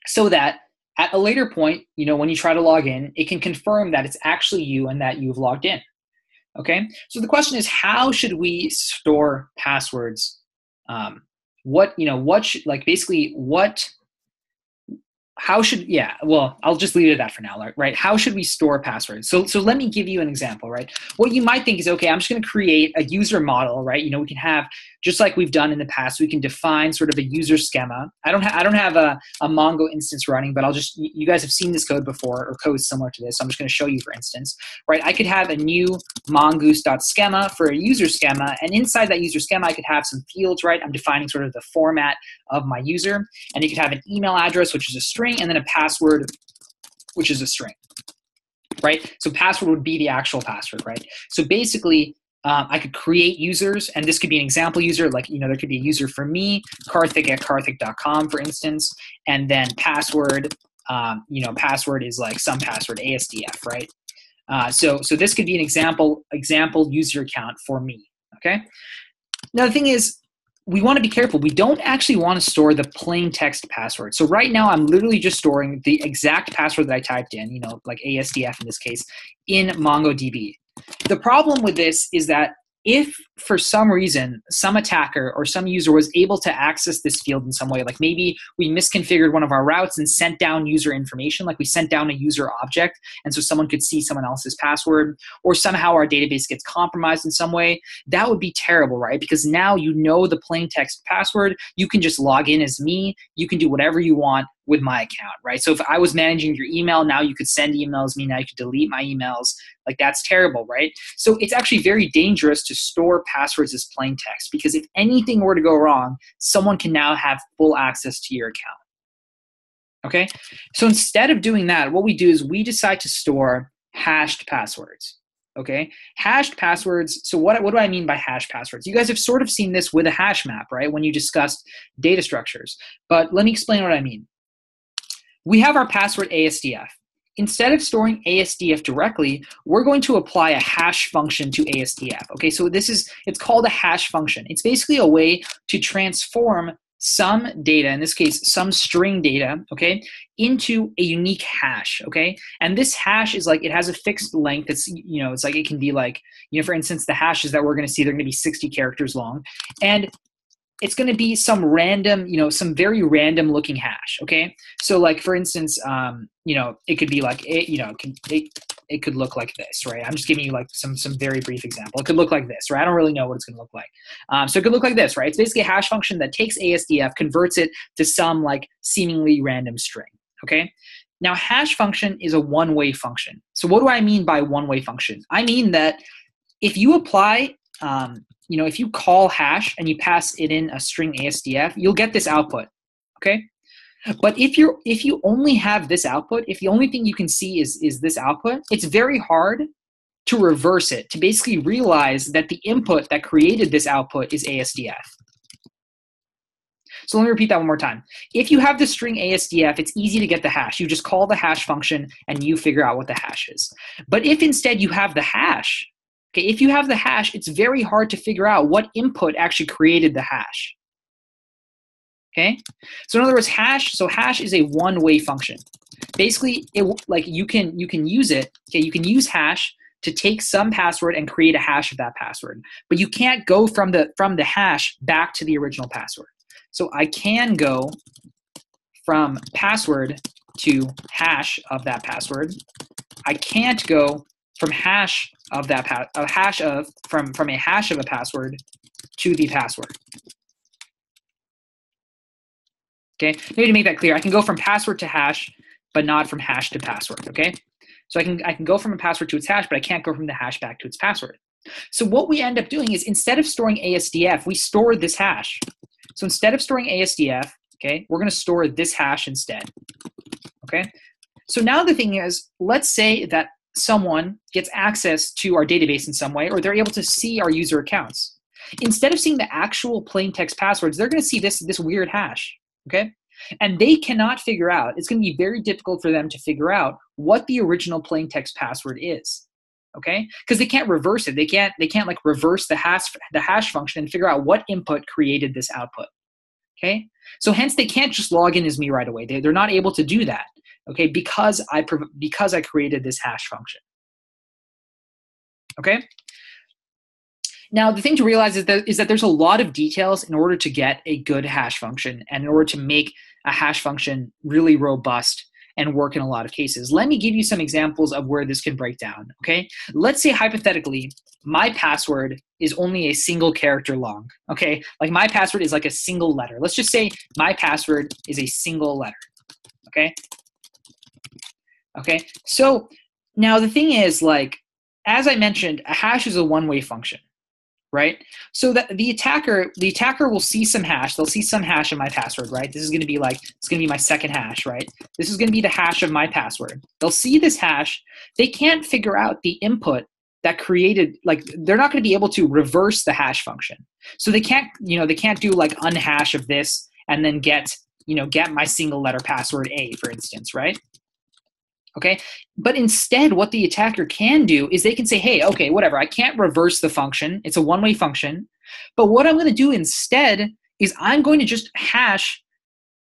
so that at a later point, when you try to log in, it can confirm that it's actually you and that you've logged in, okay? So the question is, how should we store passwords? I'll just leave it at that for now, right? How should we store passwords? So let me give you an example, right? What you might think is, okay, I'm just going to create a user model, right? We can have just like we've done in the past, we can define sort of a user schema. I don't have a Mongo instance running, but you guys have seen this code before, or code similar to this. So I'm just going to show you, for instance, right? I could have a new mongoose.schema for a user schema, and inside that user schema, I could have some fields, right? I'm defining sort of the format of my user, and you could have an email address, which is a string, and then a password, which is a string, right? So password would be the actual password, right? So basically, I could create users, and this could be an example user, like, there could be a user for me, karthik@karthik.com, for instance, and then password, password is like some password, ASDF, right? So this could be an example user account for me, okay? Now, the thing is, we want to be careful. We don't actually want to store the plain text password. So right now, I'm literally just storing the exact password that I typed in, like ASDF in this case, in MongoDB. The problem with this is that if for some reason some attacker or some user was able to access this field in some way, like maybe we misconfigured one of our routes and sent down user information, like we sent down a user object, and so someone could see someone else's password, or somehow our database gets compromised in some way, that would be terrible, right? Because now you know the plain text password, you can just log in as me, you can do whatever you want with my account, right? So if I was managing your email, now you could send emails me, now you could delete my emails. Like, that's terrible, right? So it's actually very dangerous to store passwords as plain text, because if anything were to go wrong, someone can now have full access to your account, okay? So instead of doing that, what we do is we decide to store hashed passwords, okay? Hashed passwords, so what do I mean by hashed passwords? You guys have sort of seen this with a hash map, right? When you discussed data structures, but let me explain what I mean. We have our password ASDF. Instead of storing ASDF directly, we're going to apply a hash function to ASDF. Okay, so it's called a hash function. It's basically a way to transform some data, in this case, some string data, okay, into a unique hash, okay? And this hash is like, it has a fixed length. It's, it's like, it can be like, for instance, the hashes that we're going to see, they're going to be 60 characters long. And it's going to be some random, some very random looking hash, okay? So like, for instance, it could be like, it could look like this, right? I'm just giving you like some very brief example. It could look like this, right? I don't really know what it's going to look like. So it could look like this, right? It's basically a hash function that takes ASDF, converts it to some like seemingly random string, okay? Now, hash function is a one-way function. So what do I mean by one-way function? I mean that if you apply, if you call hash and you pass it in a string ASDF, you'll get this output, okay? But if you only have this output, if the only thing you can see is this output, it's very hard to reverse it, to basically realize that the input that created this output is ASDF. So let me repeat that one more time. If you have the string ASDF, it's easy to get the hash. You just call the hash function and you figure out what the hash is. But if instead you have the hash, okay, if you have the hash, it's very hard to figure out what input actually created the hash. Okay? So in other words, hash is a one-way function. Basically, you can use it, okay, you can use hash to take some password and create a hash of that password. But you can't go from the hash back to the original password. So I can go from password to hash of that password. I can't go from hash of that from a hash of a password to the password. Okay, maybe to make that clear, I can go from password to hash, but not from hash to password. Okay, so I can go from a password to its hash, but I can't go from the hash back to its password. So what we end up doing is, instead of storing ASDF, we store this hash. So instead of storing ASDF, okay, we're going to store this hash instead. Okay, so now the thing is, let's say that someone gets access to our database in some way, or they're able to see our user accounts. Instead of seeing the actual plain text passwords, they're going to see this weird hash, okay? And they cannot figure out, it's going to be very difficult for them to figure out what the original plain text password is, okay? Because they can't reverse it. They can't like reverse the hash function and figure out what input created this output, okay? So hence they can't just log in as me right away. They're not able to do that, okay? Because I created this hash function, okay? Now, the thing to realize is that there's a lot of details in order to get a good hash function, and in order to make a hash function really robust and work in a lot of cases. Let me give you some examples of where this can break down, okay? Let's say hypothetically, my password is only a single character long, okay? Like my password is like a single letter. Let's just say my password is a single letter, okay? Okay, so now the thing is, like, as I mentioned, a hash is a one-way function, right? So that the attacker will see some hash. They'll see some hash in my password, right? This is going to be like, it's going to be my second hash, right? This is going to be the hash of my password. They'll see this hash. They can't figure out the input that created, like, they're not going to be able to reverse the hash function. So they can't, they can't do like unhash of this and then get my single letter password A, for instance, right? Okay, but instead what the attacker can do is they can say, hey, okay, whatever, I can't reverse the function. It's a one-way function. But what I'm going to do instead is I'm going to just hash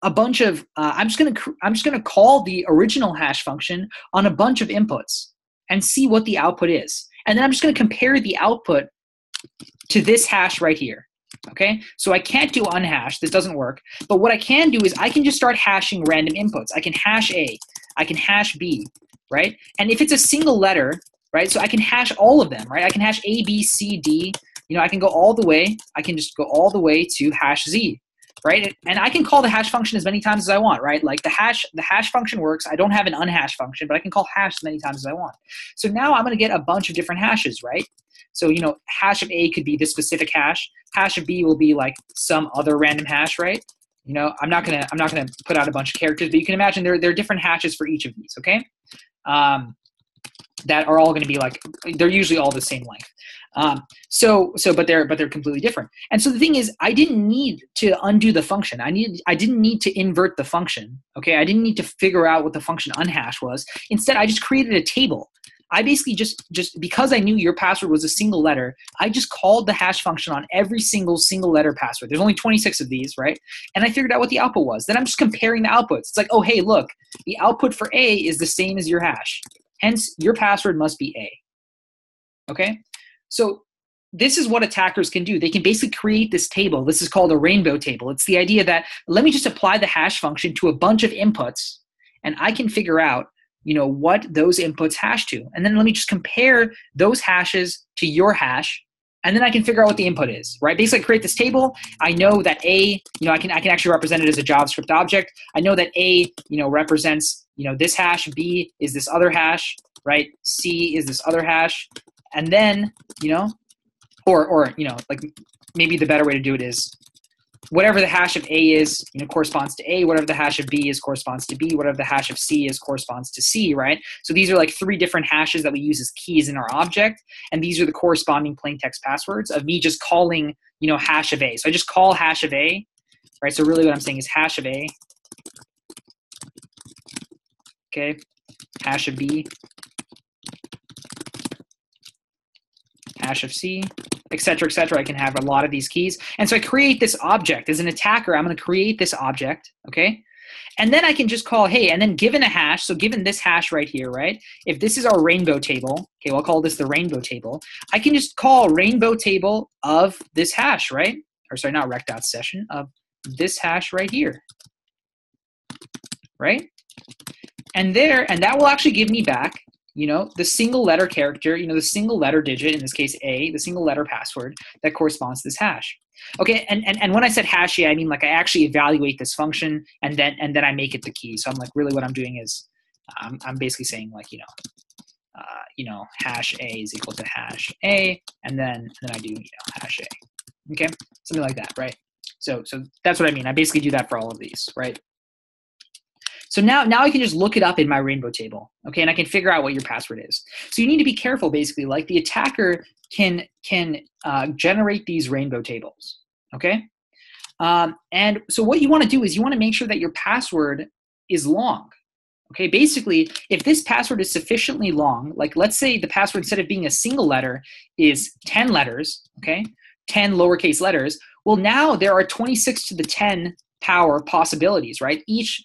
a bunch of, I'm just going to call the original hash function on a bunch of inputs and see what the output is. And then I'm just going to compare the output to this hash right here. Okay, so I can't do unhash. This doesn't work. But what I can do is I can just start hashing random inputs. I can hash A. I can hash B, right? And if it's a single letter, right, so I can hash all of them, right? I can hash A, B, C, D. I can go all the way. I can just go all the way to hash Z, right? And I can call the hash function as many times as I want, right? Like the hash function works. I don't have an unhash function, but I can call hash as many times as I want. So now I'm going to get a bunch of different hashes, right? So, hash of A could be this specific hash. Hash of B will be like some other random hash, right? I'm not gonna put out a bunch of characters, but you can imagine there are different hashes for each of these, okay? That are all going to be like, they're usually all the same length. But they're completely different. And so the thing is, I didn't need to undo the function. I didn't need to invert the function. Okay, I didn't need to figure out what the function unhash was. Instead, I just created a table. I basically just because I knew your password was a single letter, I just called the hash function on every single letter password. There's only 26 of these, right? And I figured out what the output was. Then I'm just comparing the outputs. It's like, oh, hey, look, the output for A is the same as your hash. Hence, your password must be A. Okay? So this is what attackers can do. They can basically create this table. This is called a rainbow table. It's the idea that let me just apply the hash function to a bunch of inputs, and I can figure out what those inputs hash to. And then let me just compare those hashes to your hash, and then I can figure out what the input is, right? Basically, I create this table. I know that A, I can actually represent it as a JavaScript object. I know that A, represents, this hash. B is this other hash, right? C is this other hash. And then, or like maybe the better way to do it is whatever the hash of A is, corresponds to A. Whatever the hash of B is corresponds to B. Whatever the hash of C is corresponds to C, right? So these are like three different hashes that we use as keys in our object, and these are the corresponding plain text passwords of me just calling, hash of A. So I just call hash of A, right? So really what I'm saying is hash of A, okay, hash of B, hash of C, et cetera, et cetera. I can have a lot of these keys. And so I create this object. As an attacker, I'm going to create this object, okay? And then I can just call, hey, and then given a hash, so given this hash right here, right? If this is our rainbow table, okay, well, I'll call this the rainbow table. I can just call rainbow table of this hash, right? Or sorry, not rec.session, of this hash right here, right? And that will actually give me back the single letter character, the single letter digit, in this case A, the single letter password that corresponds to this hash. Okay, and when I said hash, yeah, I mean like I actually evaluate this function and then I make it the key. So I'm like, really what I'm doing is I'm basically saying like, hash A is equal to hash A, and then I do hash A. Okay, something like that, right? So that's what I mean. I basically do that for all of these, right? So now I can just look it up in my rainbow table, okay, and I can figure out what your password is. So you need to be careful, basically. Like the attacker can generate these rainbow tables, okay? And so what you want to do is you want to make sure that your password is long, okay? Basically, if this password is sufficiently long, like let's say the password instead of being a single letter is 10 letters, okay, 10 lowercase letters. Well, now there are 26 to the 10 power possibilities, right? Each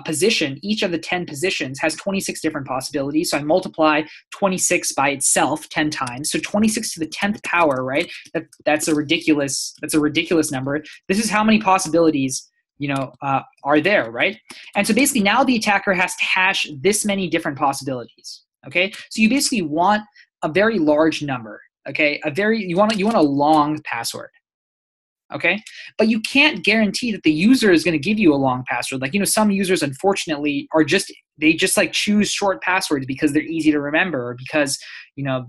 position, each of the 10 positions has 26 different possibilities. So I multiply 26 by itself 10 times. So 26 to the 10th power, right? That's a ridiculous number. This is how many possibilities are there, right? And so basically now the attacker has to hash this many different possibilities. Okay, so you basically want a very large number. Okay, you want a long password. Okay, but you can't guarantee that the user is going to give you a long password. Like, some users unfortunately they just like choose short passwords because they're easy to remember, or because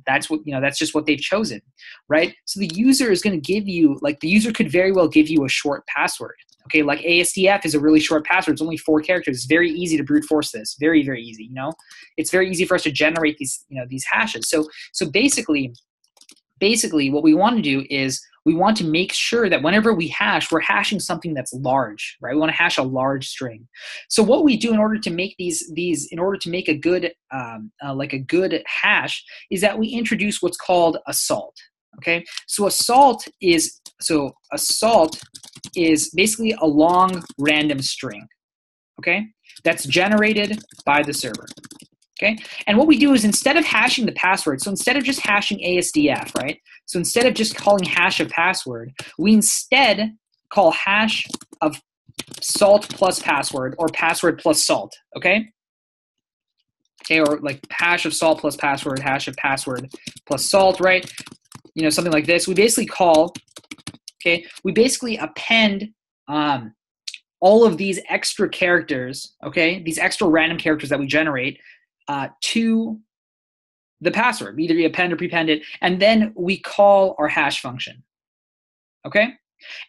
that's just what they've chosen, right? So the user is going to give you, like, the user could very well give you a short password. Okay, like ASDF is a really short password. It's only 4 characters. It's very easy to brute force this. Very, very easy. It's very easy for us to generate these hashes. So basically what we want to do is we want to make sure that whenever we hash, we're hashing something that's large, right? We want to hash a large string. So what we do in order to make in order to make a good a good hash, is that we introduce what's called a salt. Okay, so a salt is basically a long random string. Okay, that's generated by the server. Okay, and what we do is, instead of hashing the password, so instead of just hashing ASDF, right? So instead of just calling hash of password, we instead call hash of salt plus password, or password plus salt. Okay, or like hash of salt plus password, hash of password plus salt, right? Something like this. We basically we basically append all of these extra characters, okay, these extra random characters that we generate to the password. Either we append or prepend it, and then we call our hash function. Okay?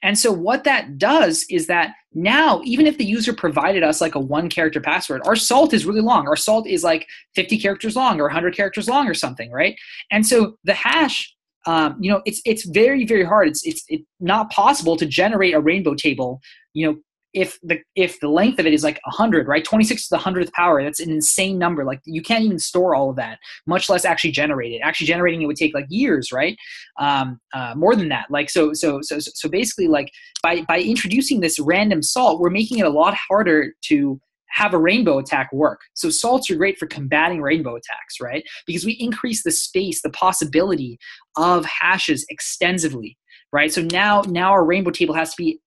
And so what that does is that now, even if the user provided us like a 1-character password, our salt is really long. Our salt is like 50 characters long or 100 characters long or something, right? And so the hash, it's very, very hard. It's not possible to generate a rainbow table, if the length of it is like 100, right? 26 to the 100th power, that's an insane number. Like, you can't even store all of that, much less actually generate it. Actually generating it would take like years, right? More than that. Like, so basically, like, by introducing this random salt, we're making it a lot harder to have a rainbow attack work. So salts are great for combating rainbow attacks, right? Because we increase the space, the possibility of hashes extensively, right? So now our rainbow table has to be,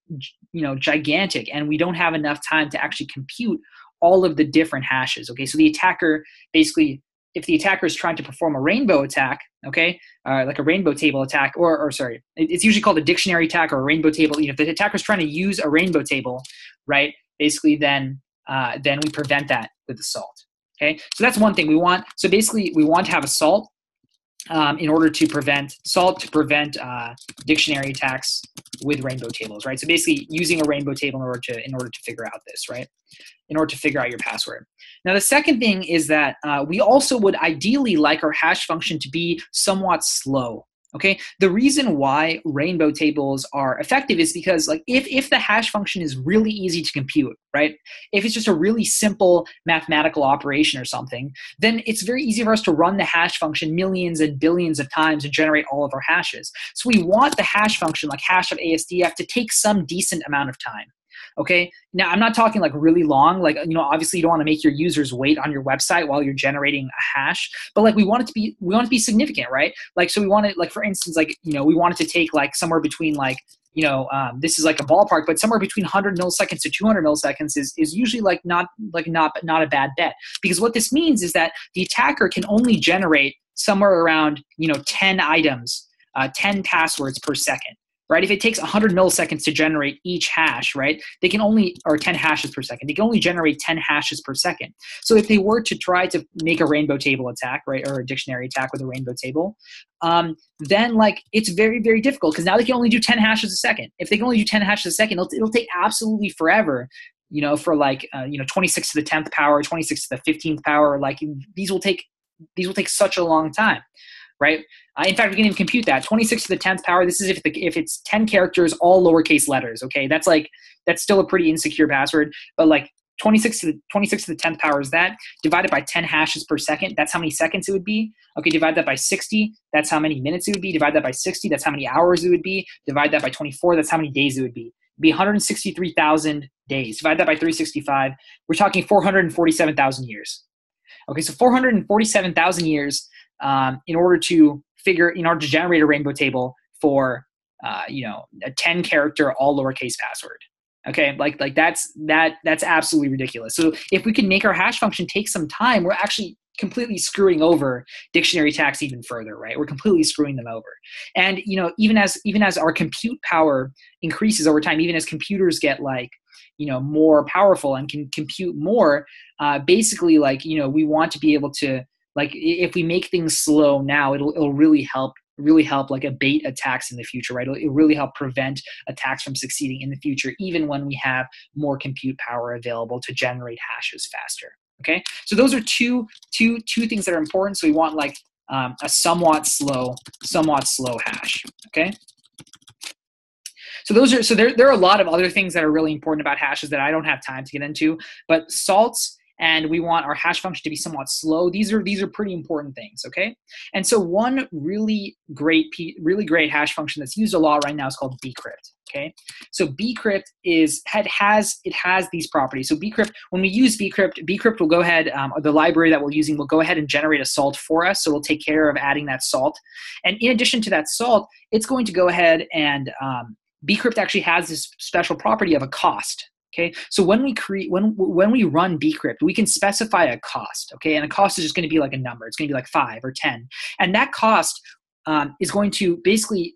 gigantic, and we don't have enough time to actually compute all of the different hashes. Okay, so the attacker basically, if the attacker is trying to perform a rainbow attack, okay, like a rainbow table attack, or sorry, it's usually called a dictionary attack or a rainbow table. If the attacker is trying to use a rainbow table, right, basically then we prevent that with the salt. Okay, so that's one thing we want. So basically, we want to have a salt in order to prevent dictionary attacks with rainbow tables, right? So basically, using a rainbow table in order to figure out this, right? In order to figure out your password. Now, the second thing is that we also would ideally like our hash function to be somewhat slow. Okay, the reason why rainbow tables are effective is because, like, if the hash function is really easy to compute, right? If it's just a really simple mathematical operation or something, then it's very easy for us to run the hash function millions and billions of times and generate all of our hashes. So we want the hash function, like hash of ASDF, to take some decent amount of time. Okay, now I'm not talking like really long, like, obviously you don't want to make your users wait on your website while you're generating a hash, but like we want it to be significant, right? Like, so we want it, like, for instance, like, we want it to take like somewhere between like, this is like a ballpark, but somewhere between 100 milliseconds to 200 milliseconds is usually like not a bad bet, because what this means is that the attacker can only generate somewhere around 10 items, 10 passwords per second. Right? If it takes 100 milliseconds to generate each hash, right, or 10 hashes per second, they can only generate 10 hashes per second. So if they were to try to make a rainbow table attack, right, or a dictionary attack with a rainbow table, then like it's very, very difficult, because now they can only do 10 hashes a second. If they can only do 10 hashes a second, it'll take absolutely forever, for like 26 to the 10th power, 26 to the 15th power. Like, these will take such a long time. Right? In fact, we can even compute that. 26 to the 10th power, this is if it's 10 characters, all lowercase letters, okay? That's still a pretty insecure password, but like 26 to the 10th power is that, divided by 10 hashes per second, that's how many seconds it would be. Okay, divide that by 60, that's how many minutes it would be. Divide that by 60, that's how many hours it would be. Divide that by 24, that's how many days it would be. It'd be 163,000 days. Divide that by 365, we're talking 447,000 years. Okay, so 447,000 years in order to generate a rainbow table for a 10-character all lowercase password. Okay, like that's absolutely ridiculous. So if we can make our hash function take some time, we're actually completely screwing over dictionary attacks even further, right? We're completely screwing them over. And even as our compute power increases over time, even as computers get like more powerful and can compute more, basically like we want to be able to, like, if we make things slow now, it'll really help like abate attacks in the future, right? It'll really help prevent attacks from succeeding in the future, even when we have more compute power available to generate hashes faster. Okay, so those are two things that are important. So we want like a somewhat slow hash. Okay. So there are a lot of other things that are really important about hashes that I don't have time to get into, but salts, and we want our hash function to be somewhat slow. These are pretty important things, okay? And so one really great hash function that's used a lot right now is called bcrypt, okay? So bcrypt has these properties. So bcrypt, when we use bcrypt will go ahead, the library that we're using will go ahead and generate a salt for us. So we'll take care of adding that salt. And in addition to that salt, it's going to go ahead and bcrypt actually has this special property of a cost. Okay, so when we run bcrypt, we can specify a cost. Okay, and a cost is just going to be like a number. It's going to be like 5 or 10, and that cost is going to basically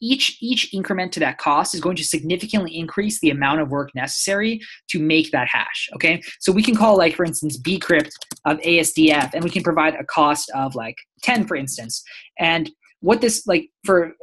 each increment to that cost is going to significantly increase the amount of work necessary to make that hash. Okay, so we can call, like, for instance, bcrypt of ASDF, and we can provide a cost of like 10, for instance. And what this, like, for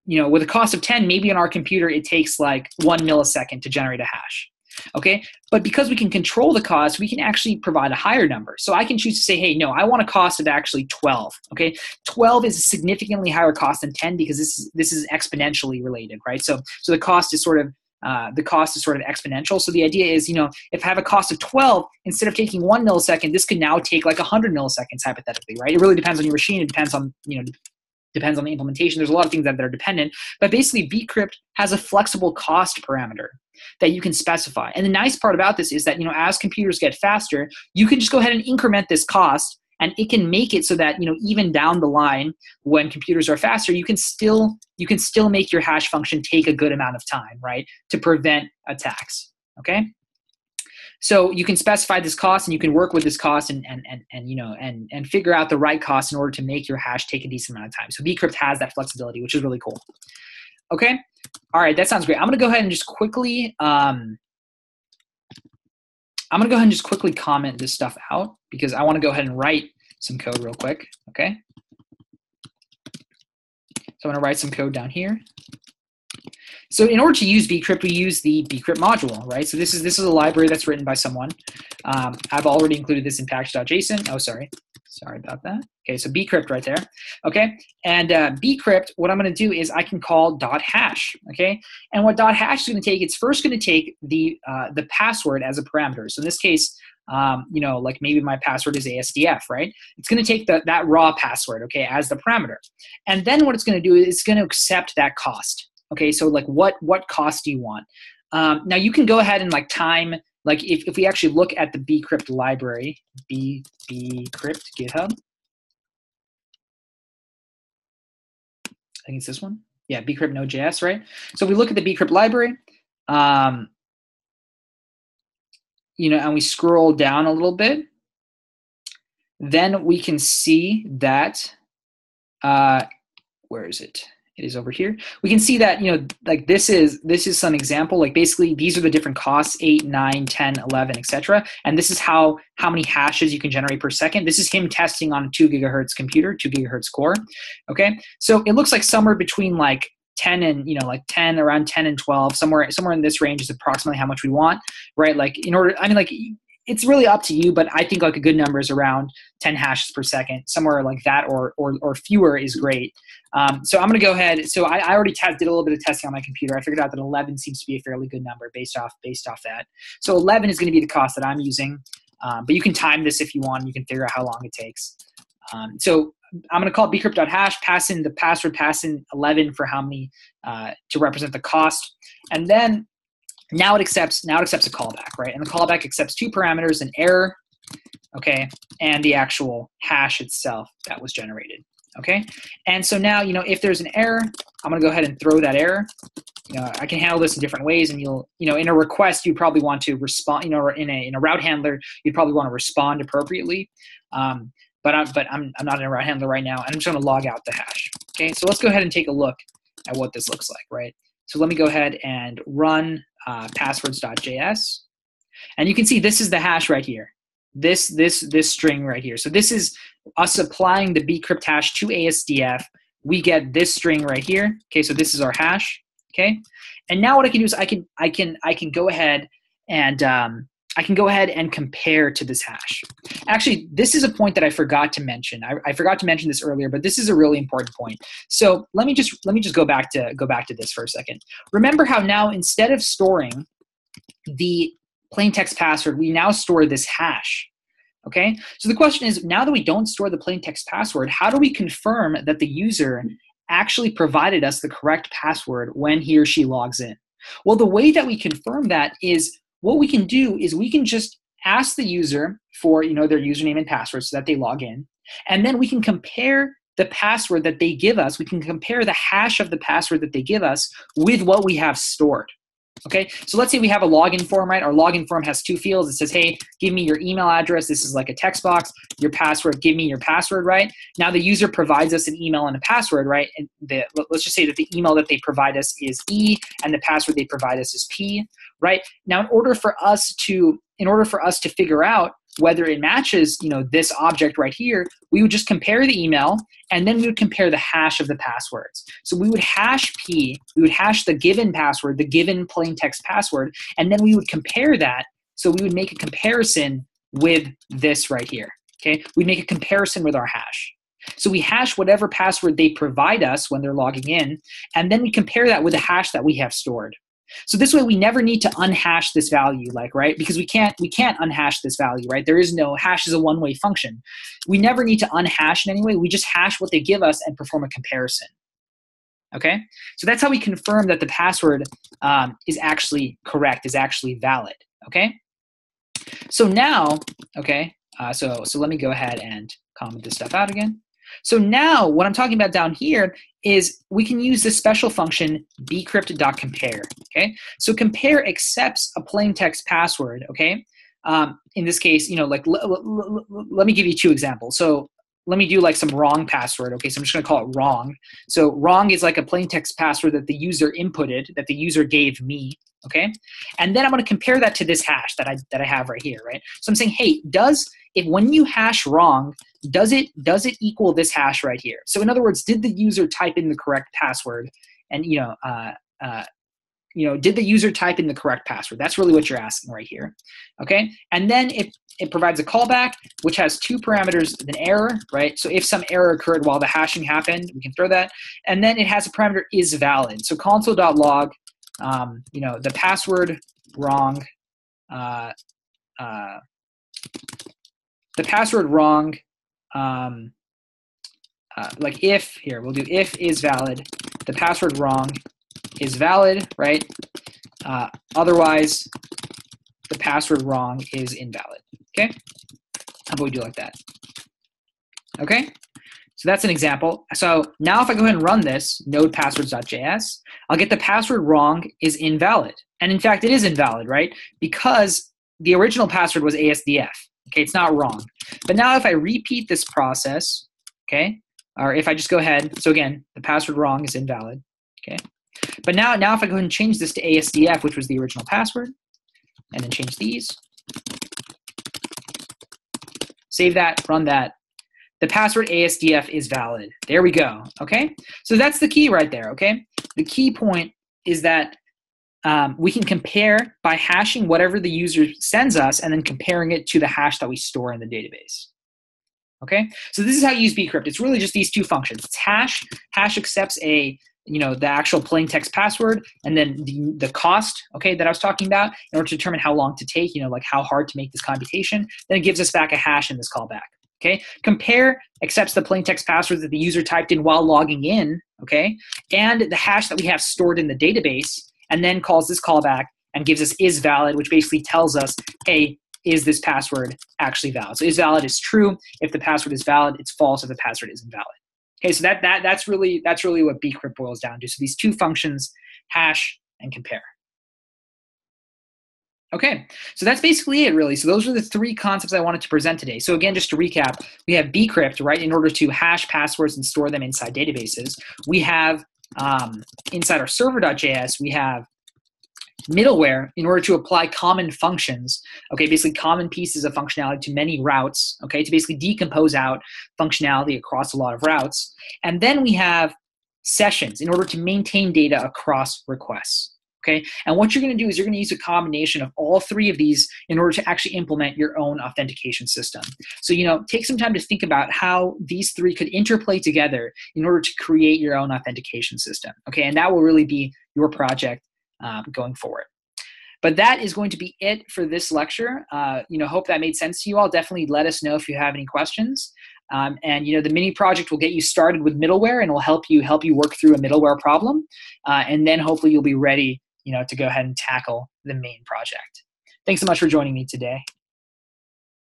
with a cost of 10, maybe on our computer it takes like 1 millisecond to generate a hash. Okay, but because we can control the cost, we can actually provide a higher number. So I can choose to say, hey, no, I want a cost of actually 12. Okay, 12 is a significantly higher cost than 10 because this is exponentially related, right? So the cost is sort of exponential. So the idea is, if I have a cost of 12, instead of taking 1 millisecond, this could now take like 100 milliseconds hypothetically, right? It really depends on your machine. It depends on depends on the implementation. There's a lot of things that are dependent, but basically bcrypt has a flexible cost parameter that you can specify. And the nice part about this is that, as computers get faster, you can just go ahead and increment this cost, and it can make it so that, even down the line when computers are faster, you can still make your hash function take a good amount of time, right, to prevent attacks. Okay? So you can specify this cost, and you can work with this cost and figure out the right cost in order to make your hash take a decent amount of time. So bcrypt has that flexibility, which is really cool. Okay, all right, that sounds great. I'm gonna go ahead and just quickly comment this stuff out because I want to go ahead and write some code real quick. Okay, so I'm gonna write some code down here. So in order to use bcrypt, we use the bcrypt module, right? So this is a library that's written by someone. I've already included this in package.json. Oh, sorry about that. Okay, so bcrypt right there. Okay, and bcrypt, what I'm going to do is I can call .hash. Okay, and what .hash is going to take, it's first going to take the password as a parameter. So in this case, like maybe my password is ASDF, right? It's going to take that raw password, okay, as the parameter, and then what it's going to do is it's going to accept that cost. Okay, so like what cost do you want? Now you can go ahead and like time, like if we actually look at the bcrypt library, bcrypt GitHub. I think it's this one. Yeah, bcrypt Node.js, right? So we look at the bcrypt library, and we scroll down a little bit. Then we can see that, where is it? It is over here. We can see that, like this is some example, like basically these are the different costs, 8, 9, 10, 11, etc. And this is how many hashes you can generate per second. This is him testing on a 2 gigahertz computer, 2 gigahertz core. Okay, so it looks like somewhere between like 10 and, around 10 and 12, somewhere in this range is approximately how much we want, right? Like it's really up to you, but I think like a good number is around 10 hashes per second, somewhere like that, or fewer is great. So I'm going to go ahead. So I already did a little bit of testing on my computer. I figured out that 11 seems to be a fairly good number based off that. So 11 is going to be the cost that I'm using, but you can time this if you want. You can figure out how long it takes. So I'm going to call bcrypt.hash, pass in the password, pass in 11 for how many to represent the cost, and then now it accepts a callback, right? And the callback accepts 2 parameters: an error, okay, and the actual hash itself that was generated. okay? And so now, if there's an error, I'm gonna go ahead and throw that error. I can handle this in different ways, and in a request, you probably want to respond, or in a route handler, you'd probably want to respond appropriately. But I'm not in a route handler right now, and I'm just gonna log out the hash, okay? So let's go ahead and take a look at what this looks like, right? So let me go ahead and run passwords.js, and you can see this is the hash right here. This string right here. So this is us applying the bcrypt hash to ASDF. We get this string right here. Okay, so this is our hash. Okay, and now what I can do is I can go ahead and compare to this hash. Actually, this is a point that I forgot to mention. I forgot to mention this earlier, but this is a really important point. So let me just go back to this for a second. Remember how now instead of storing the plain text password, we now store this hash. Okay, so the question is, now that we don't store the plain text password, how do we confirm that the user actually provided us the correct password when he or she logs in? Well, the way that we confirm that is, what we can do is we can just ask the user for their username and password so that they log in, and then we can compare the password that they give us. We can compare the hash of the password that they give us with what we have stored. Okay, so let's say we have a login form, right? Our login form has two fields. It says, hey, give me your email address. This is like a text box. Your password, give me your password, right? Now the user provides us an email and a password, right? And let's just say that the email that they provide us is E and the password they provide us is P, right? Now in order for us to figure out whether it matches, this object right here, we would just compare the email, and then we would compare the hash of the passwords. So we would hash P, we would hash the given password, the given plain text password, and then we would compare that. So we would make a comparison with this right here, okay? We'd make a comparison with our hash. So we hash whatever password they provide us when they're logging in, and then we compare that with the hash that we have stored. So this way we never need to unhash this value, right? Because we can't unhash this value, right? There is no hash, is a one-way function. We never need to unhash in any way. We just hash what they give us and perform a comparison. Okay? So that's how we confirm that the password is actually correct, is actually valid. Okay? So now, okay, so let me go ahead and comment this stuff out again. So now what I'm talking about down here is we can use this special function bcrypt.compare, okay? So compare accepts a plain text password, okay? In this case, let me give you two examples. So let me do like some wrong password, okay? So I'm just gonna call it wrong. So wrong is like a plain text password that the user inputted, that the user gave me, okay? And then I'm gonna compare that to this hash that I have right here, right? So I'm saying, hey, if when you hash wrong, does it equal this hash right here? So in other words, did the user type in the correct password? And did the user type in the correct password? That's really what you're asking right here, okay? And then it provides a callback, which has two parameters, an error, right? So if some error occurred while the hashing happened, we can throw that. And then it has a parameter is valid. So console.log, the password wrong, like if, here, we'll do if is valid, the password wrong is valid, right? Otherwise, the password wrong is invalid, okay? How about we do like that? Okay, so that's an example. So now if I go ahead and run this, node passwords.js, I'll get the password wrong is invalid. And in fact, it is invalid, right? Because the original password was ASDF, okay? It's not wrong. But now if I repeat this process, okay, or if I just go ahead, so again, the password wrong is invalid, okay? But now if I go ahead and change this to ASDF, which was the original password, and then change these, save that, run that, the password ASDF is valid. There we go, okay? So that's the key right there, okay? The key point is that we can compare by hashing whatever the user sends us and then comparing it to the hash that we store in the database. Okay, so this is how you use bcrypt. It's really just these two functions. It's hash accepts the actual plain text password, and then the cost, okay, that I was talking about in order to determine how long to take, like how hard to make this computation. Then it gives us back a hash in this callback. Okay, compare accepts the plain text password that the user typed in while logging in, okay, and the hash that we have stored in the database, and then calls this callback and gives us is valid, which basically tells us, hey, is this password actually valid? So is valid is true. If the password is valid, it's false if the password is invalid. Okay, so that's really what bcrypt boils down to. So these two functions, hash and compare. Okay, so that's basically it, really. So those are the three concepts I wanted to present today. So again, just to recap, we have bcrypt, right, in order to hash passwords and store them inside databases. We have, inside our server.js, we have middleware in order to apply common functions, okay, basically common pieces of functionality to many routes, okay, to basically decompose out functionality across a lot of routes. And then we have sessions in order to maintain data across requests. Okay, and what you're going to do is you're going to use a combination of all three of these in order to actually implement your own authentication system. So, take some time to think about how these three could interplay together in order to create your own authentication system. Okay, and that will really be your project going forward. But that is going to be it for this lecture. Hope that made sense to you all. Definitely let us know if you have any questions. And the mini project will get you started with middleware and will help you work through a middleware problem. And then hopefully you'll be ready to go ahead and tackle the main project. Thanks so much for joining me today.